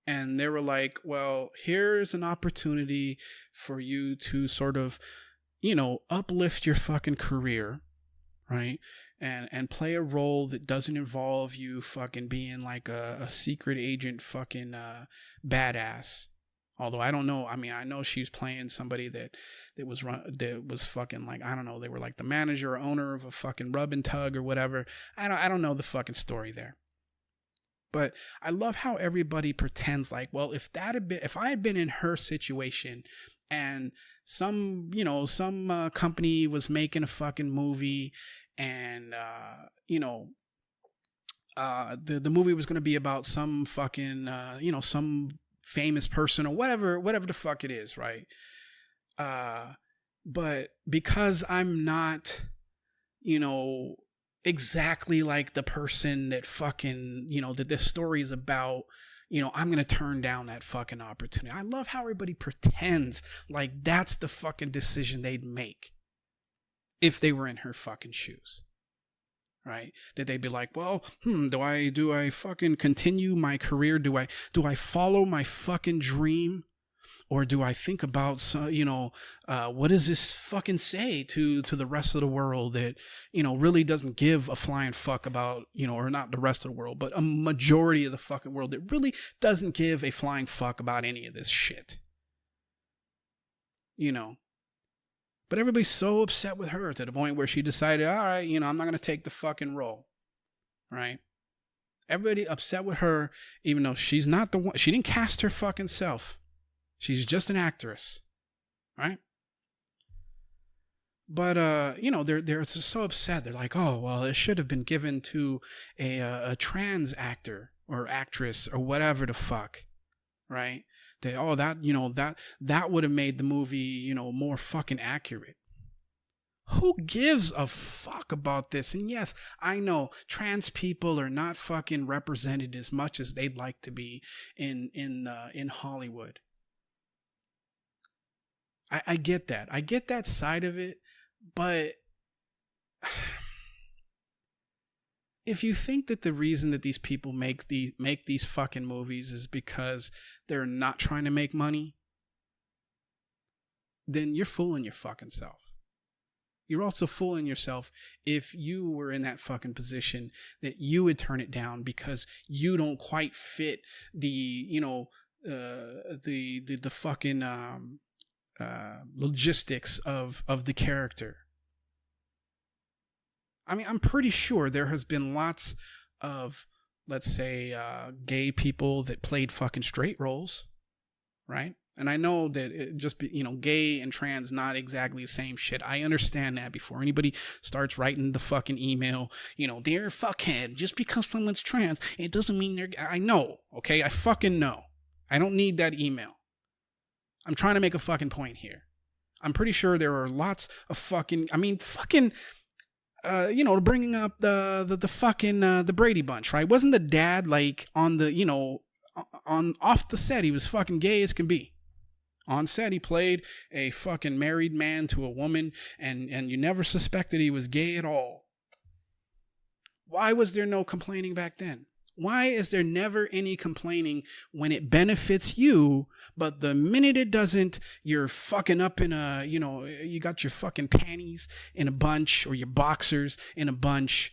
and they were like, well, here's an opportunity for you to sort of, uplift your fucking career, right? And play a role that doesn't involve you fucking being like a secret agent fucking badass. Although I don't know. I mean, I know she's playing somebody that was fucking I don't know. They were like the manager or owner of a fucking rub and tug or whatever. I don't know the fucking story there. But I love how everybody pretends like, well, if I had been in her situation, and some company was making a fucking movie, and the movie was going to be about some fucking some famous person or whatever the fuck it is, right? But because I'm not exactly like the person that fucking that this story is about, I'm going to turn down that fucking opportunity. I love how everybody pretends like that's the fucking decision they'd make if they were in her fucking shoes, right? That they'd be like, well, do I fucking continue my career? Do I follow my fucking dream? Or do I think about, what does this fucking say to the rest of the world that, really doesn't give a flying fuck about, or not the rest of the world, but a majority of the fucking world that really doesn't give a flying fuck about any of this shit. But everybody's so upset with her to the point where she decided, all right, I'm not going to take the fucking role, right? Everybody upset with her, even though she's not the one. She didn't cast her fucking self. She's just an actress, right? But, they're so upset. They're like, oh, well, it should have been given to a trans actor or actress or whatever the fuck, right? That would have made the movie, more fucking accurate. Who gives a fuck about this? And yes, I know trans people are not fucking represented as much as they'd like to be in Hollywood. I get that. I get that side of it, but if you think that the reason that these people make these fucking movies is because they're not trying to make money, then you're fooling your fucking self. You're also fooling yourself if you were in that fucking position that you would turn it down because you don't quite fit the fucking logistics of the character. I mean, I'm pretty sure there has been lots of, let's say, gay people that played fucking straight roles, right? And I know that it just, gay and trans, not exactly the same shit. I understand that before anybody starts writing the fucking email, dear fuckhead, just because someone's trans, it doesn't mean they're, I know, okay? I fucking know. I don't need that email. I'm trying to make a fucking point here. I'm pretty sure there are lots of bringing up the fucking, the Brady Bunch, right? Wasn't the dad like on the, off the set, he was fucking gay as can be. On set, he played a fucking married man to a woman, and you never suspected he was gay at all. Why was there no complaining back then? Why is there never any complaining when it benefits you, but the minute it doesn't, you're fucking up in a, you got your fucking panties in a bunch or your boxers in a bunch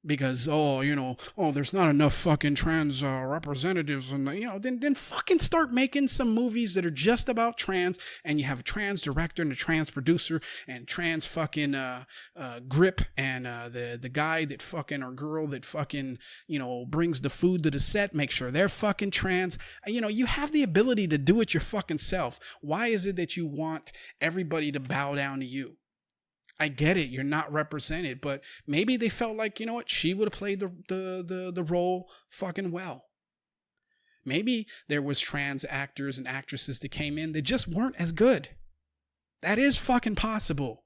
because, there's not enough fucking trans representatives. And, then fucking start making some movies that are just about trans, and you have a trans director and a trans producer and trans fucking grip and the guy that fucking or girl that fucking, brings the food to the set, make sure they're fucking trans. You have the ability to do it your fucking self. Why is it that you want everybody to bow down to you? I get it, you're not represented, but maybe they felt like, she would have played the role fucking well. Maybe there was trans actors and actresses that came in that just weren't as good. That is fucking possible.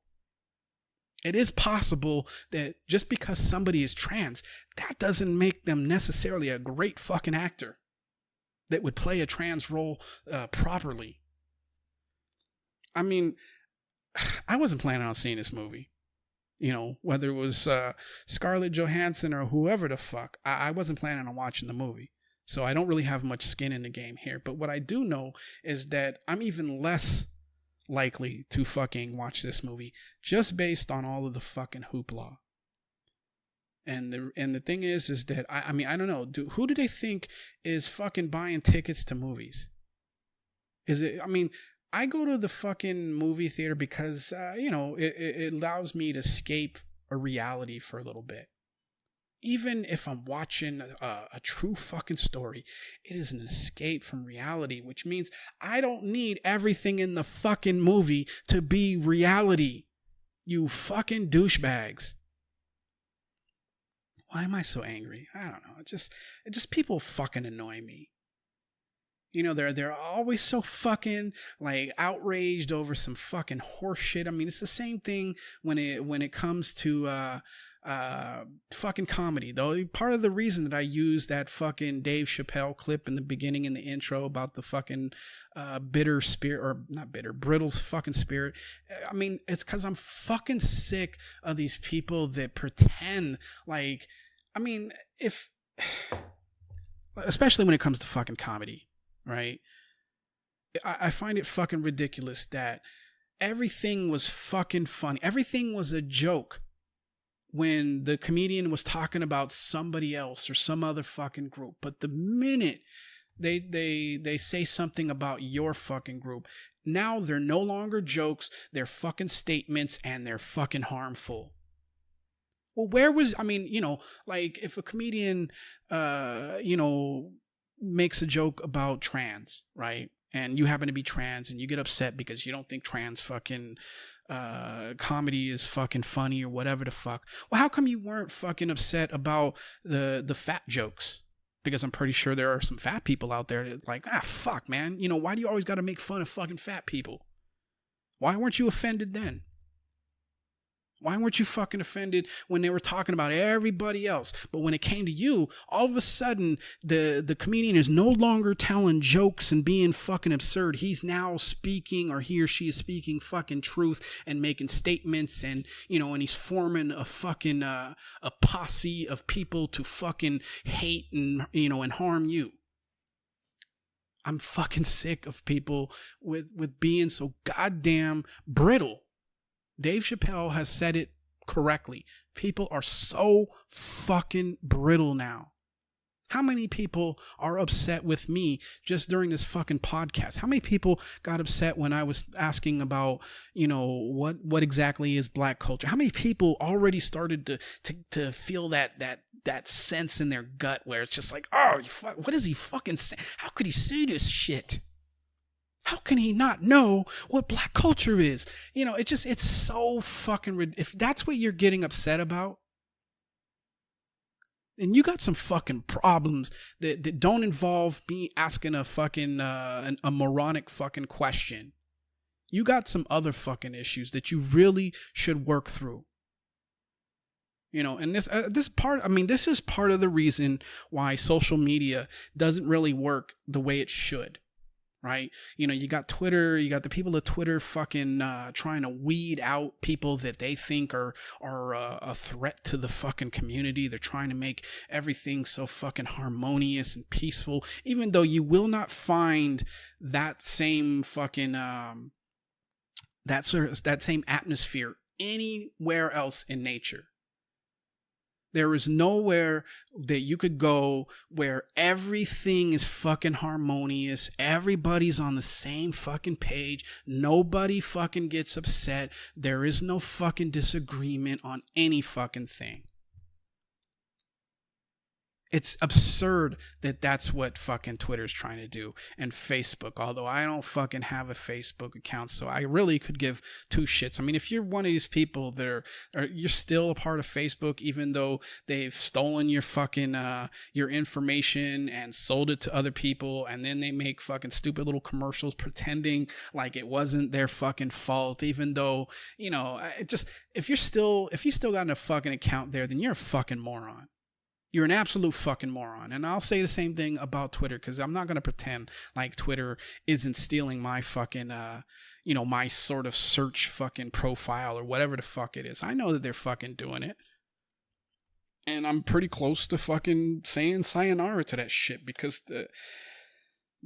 It is possible that just because somebody is trans, that doesn't make them necessarily a great fucking actor that would play a trans role properly. I mean, I wasn't planning on seeing this movie, whether it was Scarlet Johansen or whoever the fuck. I wasn't planning on watching the movie, so I don't really have much skin in the game here. But what I do know is that I'm even less likely to fucking watch this movie just based on all of the fucking hoopla. And the thing is that I don't know, who do they think is fucking buying tickets to movies? I go to the fucking movie theater because, it allows me to escape a reality for a little bit. Even if I'm watching a true fucking story, it is an escape from reality, which means I don't need everything in the fucking movie to be reality. You fucking douchebags. Why am I so angry? I don't know. It just people fucking annoy me. They're always so fucking like outraged over some fucking horse shit. I mean, it's the same thing when it comes to fucking comedy. Though part of the reason that I use that fucking Dave Chappelle clip in the beginning in the intro about the fucking bitter spirit, or not bitter, Brittle's fucking spirit. I mean, it's because I'm fucking sick of these people that pretend like, especially when it comes to fucking comedy. Right? I find it fucking ridiculous that everything was fucking funny. Everything was a joke when the comedian was talking about somebody else or some other fucking group. But the minute they say something about your fucking group, now they're no longer jokes, they're fucking statements, and they're fucking harmful. Well, if a comedian, makes a joke about trans, right? And you happen to be trans and you get upset because you don't think trans fucking comedy is fucking funny or whatever the fuck. Well, how come you weren't fucking upset about the fat jokes? Because I'm pretty sure there are some fat people out there that like, fuck, man. Why do you always got to make fun of fucking fat people? Why weren't you offended then? Why weren't you fucking offended when they were talking about everybody else? But when it came to you, all of a sudden, the comedian is no longer telling jokes and being fucking absurd. He's now speaking, or he or she is speaking fucking truth and making statements, and, you know, and he's forming a fucking, a posse of people to fucking hate and, you know, and harm you. I'm fucking sick of people with being so goddamn brittle. Dave Chappelle has said it correctly. People are so fucking brittle now. How many people are upset with me just during this fucking podcast? How many people got upset when I was asking about, you know, what exactly is black culture? How many people already started to feel that sense in their gut where it's just like, oh, what is he fucking saying? How could he say this shit? How can he not know what black culture is? You know, it's so fucking, if that's what you're getting upset about, then you got some fucking problems that don't involve me asking a fucking, a moronic fucking question. You got some other fucking issues that you really should work through. You know, and this is part of the reason why social media doesn't really work the way it should. Right? You know, you got Twitter, you got the people of Twitter fucking trying to weed out people that they think are a threat to the fucking community. They're trying to make everything so fucking harmonious and peaceful, even though you will not find that same fucking that same atmosphere anywhere else in nature. There is nowhere that you could go where everything is fucking harmonious. Everybody's on the same fucking page. Nobody fucking gets upset. There is no fucking disagreement on any fucking thing. It's absurd that that's what fucking Twitter's trying to do, and Facebook, although I don't fucking have a Facebook account, so I really could give two shits. I mean, if you're one of these people that you're still a part of Facebook, even though they've stolen your fucking, your information and sold it to other people, and then they make fucking stupid little commercials pretending like it wasn't their fucking fault, even though, you know, if you still got a fucking account there, then you're a fucking moron. You're an absolute fucking moron. And I'll say the same thing about Twitter, because I'm not going to pretend like Twitter isn't stealing my fucking, you know, my sort of search fucking profile or whatever the fuck it is. I know that they're fucking doing it. And I'm pretty close to fucking saying sayonara to that shit, because the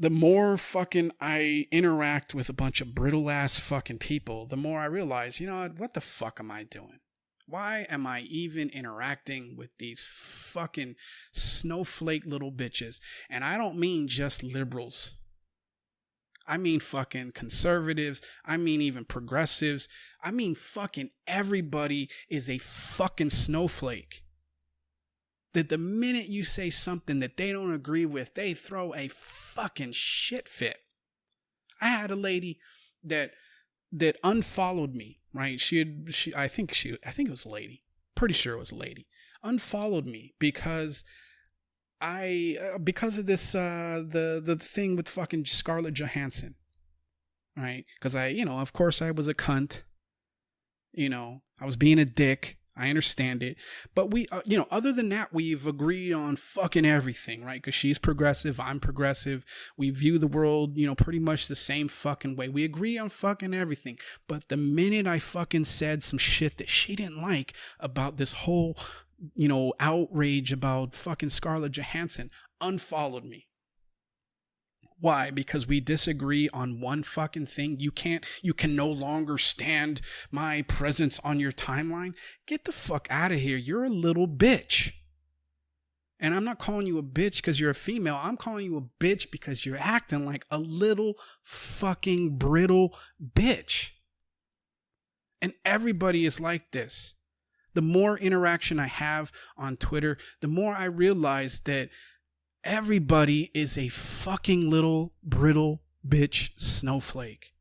more fucking I interact with a bunch of brittle ass fucking people, the more I realize, you know what the fuck am I doing? Why am I even interacting with these fucking snowflake little bitches? And I don't mean just liberals. I mean fucking conservatives. I mean even progressives. I mean fucking everybody is a fucking snowflake. That the minute you say something that they don't agree with, they throw a fucking shit fit. I had a lady that unfollowed me. Right? I think it was a lady. Pretty sure it was a lady. Unfollowed me because of this, the thing with fucking Scarlet Johansen. Right? Because of course I was a cunt. You know, I was being a dick. I understand it. But we, other than that, we've agreed on fucking everything, right? Because she's progressive, I'm progressive. We view the world, pretty much the same fucking way. We agree on fucking everything. But the minute I fucking said some shit that she didn't like about this whole, outrage about fucking Scarlett Johansson, unfollowed me. Why? Because we disagree on one fucking thing. You can no longer stand my presence on your timeline. Get the fuck out of here. You're a little bitch. And I'm not calling you a bitch because you're a female. I'm calling you a bitch because you're acting like a little fucking brittle bitch. And everybody is like this. The more interaction I have on Twitter, the more I realize that everybody is a fucking little brittle bitch snowflake.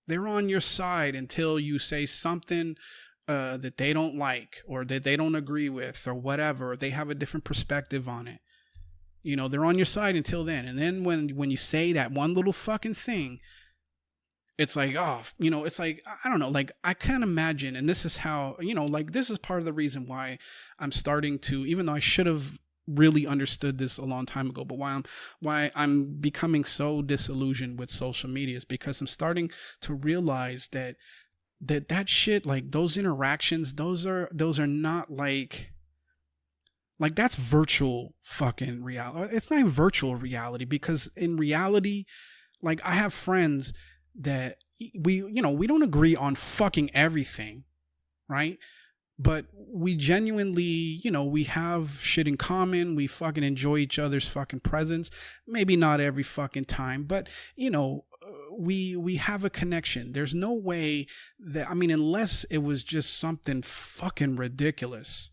They're on your side until you say something that they don't like or that they don't agree with or whatever. They have a different perspective on it. They're on your side until then. And then when you say that one little fucking thing, it's like, oh, it's like, I don't know, like I can't imagine. And this is how, like this is part of the reason why I'm starting to, even though I should have really understood this a long time ago, but why I'm becoming so disillusioned with social media is because I'm starting to realize that shit, like those interactions, those are not like that's virtual fucking reality. It's not even virtual reality, because in reality, like I have friends that we don't agree on fucking everything, right? But we genuinely, we have shit in common. We fucking enjoy each other's fucking presence. Maybe not every fucking time, but we have a connection. There's no way that, unless it was just something fucking ridiculous.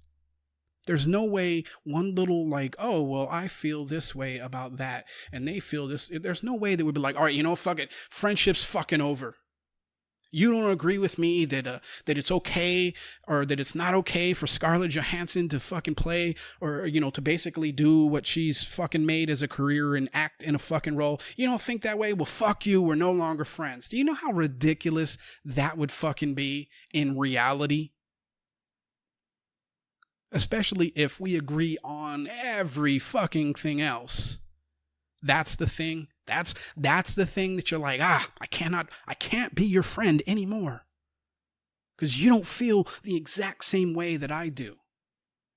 There's no way one little like, oh, well, I feel this way about that and they feel this. There's no way that would be like, all right, fuck it. Friendship's fucking over. You don't agree with me that it's okay or that it's not okay for Scarlet Johansen to fucking play or, to basically do what she's fucking made as a career and act in a fucking role. You don't think that way? Well, fuck you. We're no longer friends. Do you know how ridiculous that would fucking be in reality? Especially if we agree on every fucking thing else. That's the thing. That's the thing that you're like, I can't be your friend anymore. Because you don't feel the exact same way that I do.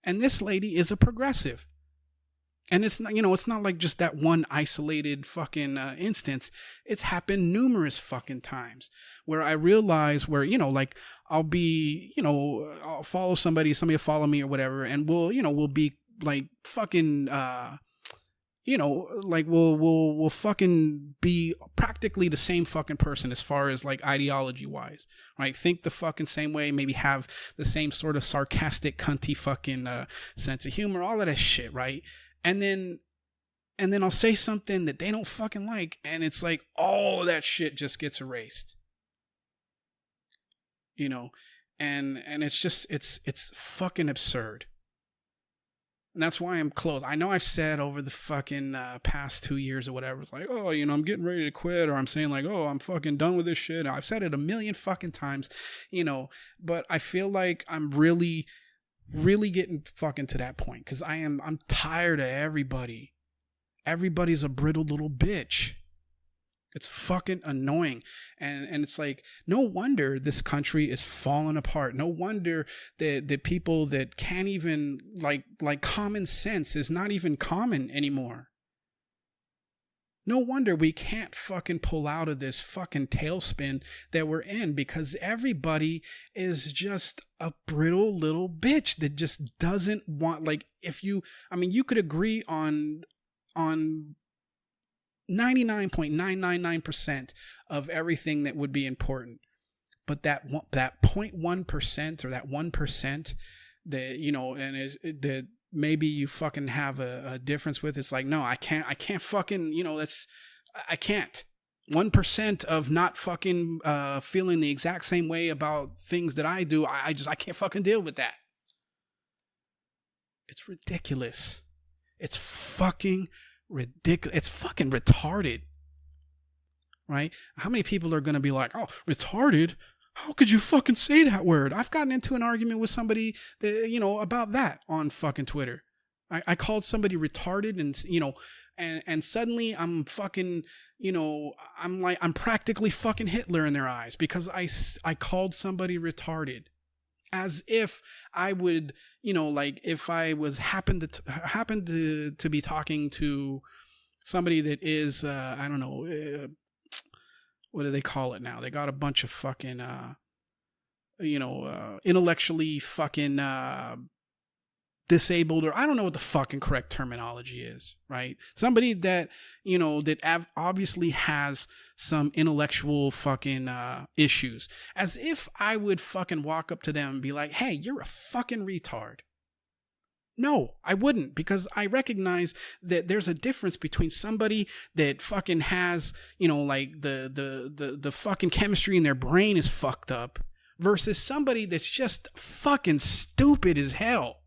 And this lady is a progressive. And it's not, it's not like just that one isolated fucking instance. It's happened numerous fucking times where I realize where, like I'll be, I'll follow somebody will follow me or whatever. And we'll be like fucking, like we'll fucking be practically the same fucking person as far as like ideology wise, right? Think the fucking same way, maybe have the same sort of sarcastic, cunty fucking sense of humor, all of that shit, right? And then I'll say something that they don't fucking like, and it's like all of that shit just gets erased. And it's just it's fucking absurd. And that's why I'm close. I know I've said over the fucking past 2 years or whatever, it's like, oh, I'm getting ready to quit, or I'm saying like, oh, I'm fucking done with this shit. I've said it a million fucking times, but I feel like I'm really getting fucking to that point, because I'm tired of everybody. Everybody's a brittle little bitch. It's fucking annoying. And it's like, no wonder this country is falling apart. No wonder that people that can't even like common sense is not even common anymore. No wonder we can't fucking pull out of this fucking tailspin that we're in, because everybody is just a brittle little bitch that just doesn't want, like, you could agree on 99.999% of everything that would be important. But that 0.1% or that 1% that, and that maybe you fucking have a difference with, it's like, no, I can't fucking, I can't. 1% of not fucking feeling the exact same way about things that I do, I can't fucking deal with that. It's ridiculous. It's fucking ridiculous. It's fucking retarded. Right? How many people are going to be like, oh, retarded? How could you fucking say that word? I've gotten into an argument with somebody that, about that on fucking Twitter. I called somebody retarded, and suddenly I'm fucking, I'm practically fucking Hitler in their eyes because I called somebody retarded. As if I would, like if I was happened to be talking to somebody that is, I don't know, what do they call it now? They got a bunch of fucking, intellectually fucking disabled, or I don't know what the fucking correct terminology is, right? Somebody that, that obviously has some intellectual fucking issues. As if I would fucking walk up to them and be like, hey, you're a fucking retard. No, I wouldn't, because I recognize that there's a difference between somebody that fucking has, like the fucking chemistry in their brain is fucked up versus somebody that's just fucking stupid as hell.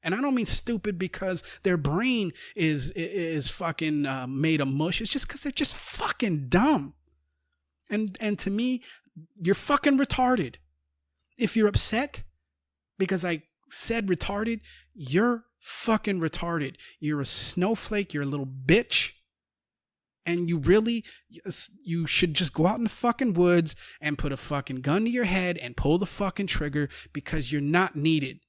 And I don't mean stupid because their brain is fucking made of mush. It's just because they're just fucking dumb. And to me, you're fucking retarded. If you're upset because I said retarded, you're fucking retarded. You're a snowflake. You're a little bitch. And you should just go out in the fucking woods and put a fucking gun to your head and pull the fucking trigger, because you're not needed.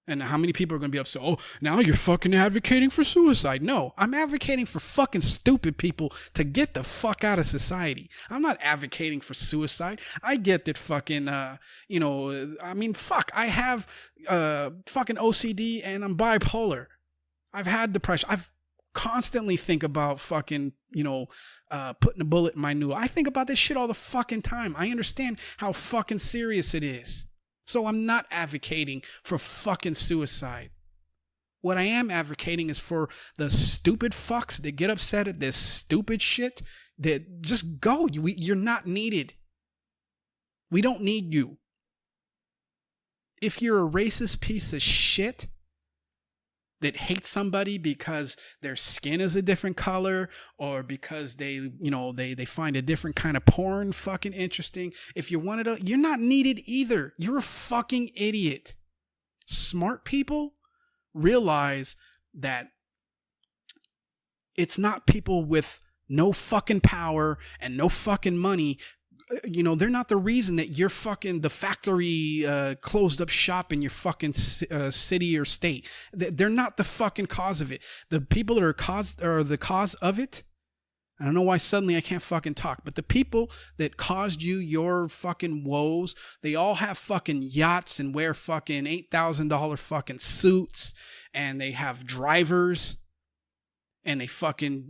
And how many people are going to be upset? Oh, now you're fucking advocating for suicide. No, I'm advocating for fucking stupid people to get the fuck out of society. I'm not advocating for suicide. I get that fucking, I have fucking OCD and I'm bipolar. I've had depression. I've constantly think about fucking, putting a bullet in my noodle. I think about this shit all the fucking time. I understand how fucking serious it is. So I'm not advocating for fucking suicide. What I am advocating is for the stupid fucks that get upset at this stupid shit, that just go. You're not needed. We don't need you. If you're a racist piece of shit that hates somebody because their skin is a different color, or because they find a different kind of porn fucking interesting, if you're one of those, you're not needed either. You're a fucking idiot. Smart people realize that it's not people with no fucking power and no fucking money. They're not the reason that you're fucking the factory closed up shop in your fucking city or state. They're not the fucking cause of it. The people that are the cause of it, I don't know why suddenly I can't fucking talk, but the people that caused you your fucking woes, they all have fucking yachts and wear fucking $8,000 fucking suits, and they have drivers, and they fucking,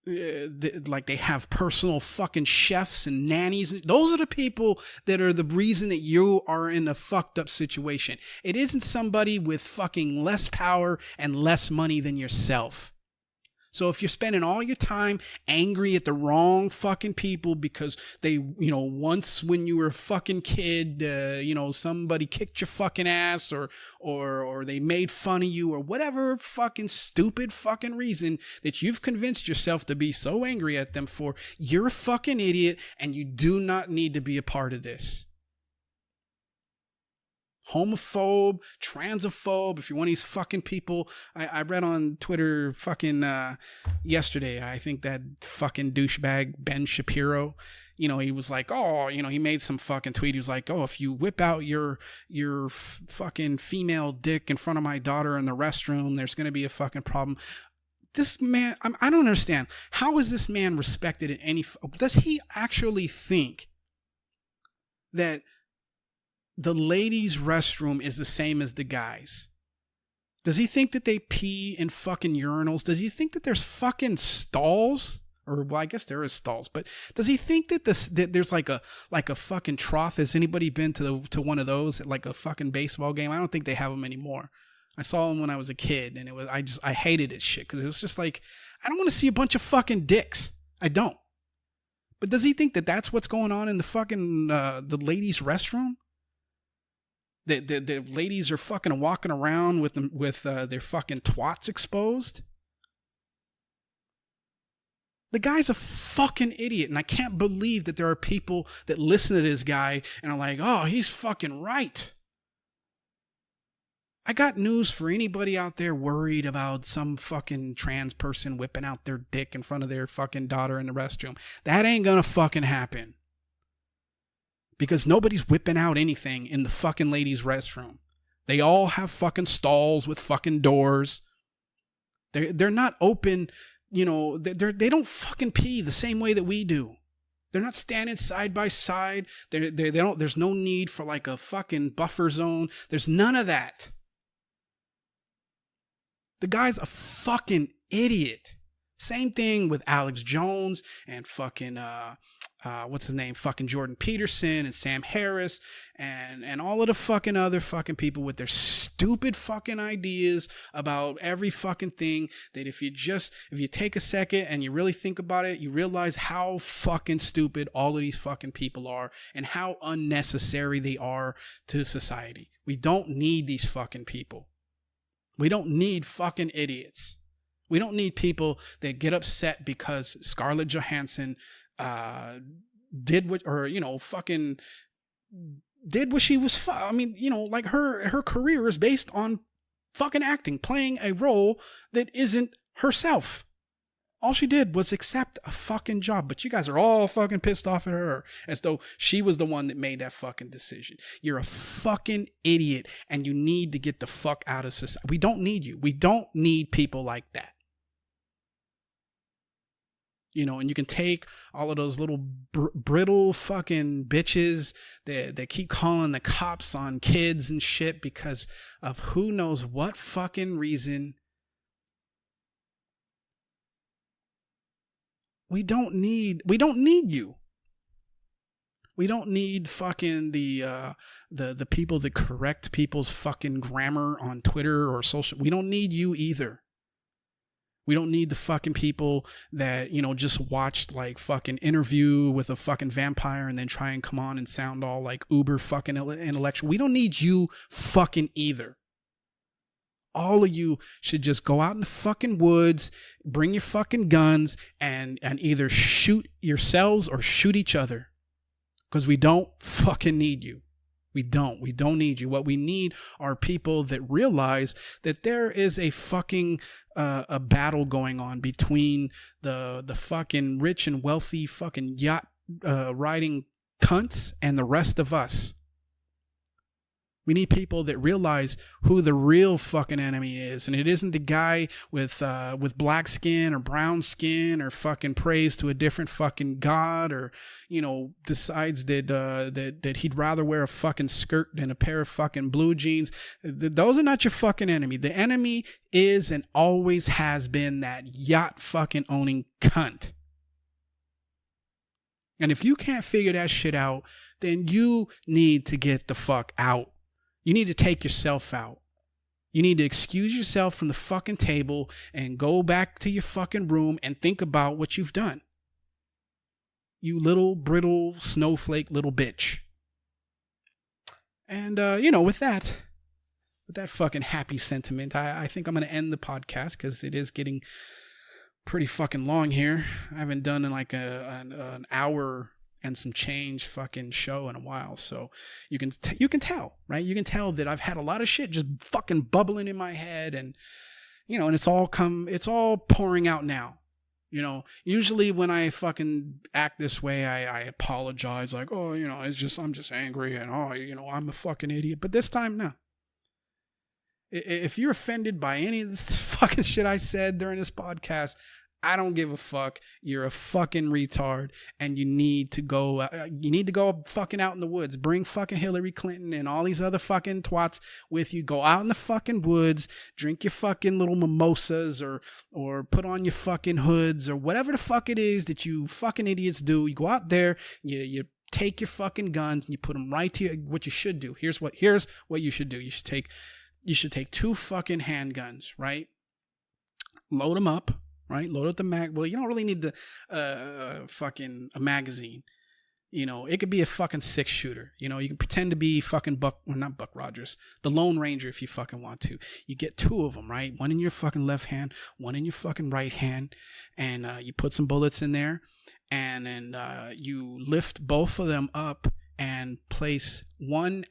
they have personal fucking chefs and nannies. Those are the people that are the reason that you are in a fucked up situation. It isn't somebody with fucking less power and less money than yourself. So if you're spending all your time angry at the wrong fucking people because they, once when you were a fucking kid, somebody kicked your fucking ass or they made fun of you or whatever fucking stupid fucking reason that you've convinced yourself to be so angry at them for, you're a fucking idiot and you do not need to be a part of this. Homophobe, transphobe, if you're one of these fucking people. I read on Twitter fucking yesterday, I think that fucking douchebag Ben Shapiro, he was like, he made some fucking tweet. He was like, if you whip out your fucking female dick in front of my daughter in the restroom, there's going to be a fucking problem. This man, I don't understand. How is this man respected in any, does he actually think that the ladies' restroom is the same as the guys? Does he think that they pee in fucking urinals? Does he think that there's fucking stalls? Or, well, I guess there is stalls, but does he think that that there's like a fucking trough? Has anybody been to one of those at like a fucking baseball game? I don't think they have them anymore. I saw them when I was a kid, and I hated it shit, because it was just like, I don't want to see a bunch of fucking dicks. I don't. But does he think that that's what's going on in the fucking the ladies' restroom? The ladies are fucking walking around with their fucking twats exposed. The guy's a fucking idiot, and I can't believe that there are people that listen to this guy and are like, oh, he's fucking right. I got news for anybody out there worried about some fucking trans person whipping out their dick in front of their fucking daughter in the restroom. That ain't gonna fucking happen. Because nobody's whipping out anything in the fucking ladies' restroom. They all have fucking stalls with fucking doors. They're not open, they don't fucking pee the same way that we do. They're not standing side by side. There's no need for like a fucking buffer zone. There's none of that. The guy's a fucking idiot. Same thing with Alex Jones and fucking what's his name? Fucking Jordan Peterson and Sam Harris and all of the fucking other fucking people with their stupid fucking ideas about every fucking thing, that if you take a second and you really think about it, you realize how fucking stupid all of these fucking people are and how unnecessary they are to society. We don't need these fucking people. We don't need fucking idiots. We don't need people that get upset because Scarlett Johanssen did what, or, fucking did what she was, like her career is based on fucking acting, playing a role that isn't herself. All she did was accept a fucking job, but you guys are all fucking pissed off at her as though she was the one that made that fucking decision. You're a fucking idiot, and you need to get the fuck out of society. We don't need you. We don't need people like that. And you can take all of those little brittle fucking bitches that keep calling the cops on kids and shit because of who knows what fucking reason. We don't need you. We don't need fucking the people that correct people's fucking grammar on Twitter or social. We don't need you either. We don't need the fucking people that, just watched like fucking Interview with a fucking vampire and then try and come on and sound all like uber fucking intellectual. We don't need you fucking either. All of you should just go out in the fucking woods, bring your fucking guns, and either shoot yourselves or shoot each other. Because we don't fucking need you. We don't need you. What we need are people that realize that there is a fucking a battle going on between the fucking rich and wealthy fucking yacht riding cunts and the rest of us. We need people that realize who the real fucking enemy is, and it isn't the guy with black skin or brown skin or fucking prays to a different fucking god or decides that he'd rather wear a fucking skirt than a pair of fucking blue jeans. Those are not your fucking enemy. The enemy is and always has been that yacht fucking owning cunt. And if you can't figure that shit out, then you need to get the fuck out. You need to take yourself out. You need to excuse yourself from the fucking table and go back to your fucking room and think about what you've done. You little brittle snowflake little bitch. And, with that fucking happy sentiment, I think I'm going to end the podcast because it is getting pretty fucking long here. I haven't done like an hour and some change fucking show in a while. So you can tell, right? You can tell that I've had a lot of shit just fucking bubbling in my head and, and it's all pouring out now. Usually when I fucking act this way, I apologize like, oh, I'm just angry and, oh, I'm a fucking idiot. But this time, no. If you're offended by any of the fucking shit I said during this podcast, I don't give a fuck. You're a fucking retard, and you need to go fucking out in the woods. Bring fucking Hillary Clinton and all these other fucking twats with you. Go out in the fucking woods, drink your fucking little mimosas or put on your fucking hoods or whatever the fuck it is that you fucking idiots do. You go out there, you take your fucking guns and you put them right to what you should do. Here's what you should do. You should take 2 fucking handguns, right? Load them up. Right? Load up the mag. Well, you don't really need the fucking a magazine. It could be a fucking 6-shooter. You can pretend to be fucking not Buck Rogers, the Lone Ranger if you fucking want to. You get 2 of them, right? One in your fucking left hand, one in your fucking right hand, and you put some bullets in there, and then you lift both of them up and place one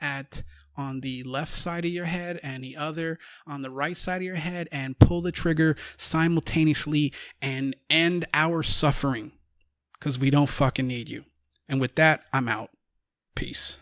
on the left side of your head and the other on the right side of your head and pull the trigger simultaneously and end our suffering because we don't fucking need you. And with that, I'm out. Peace.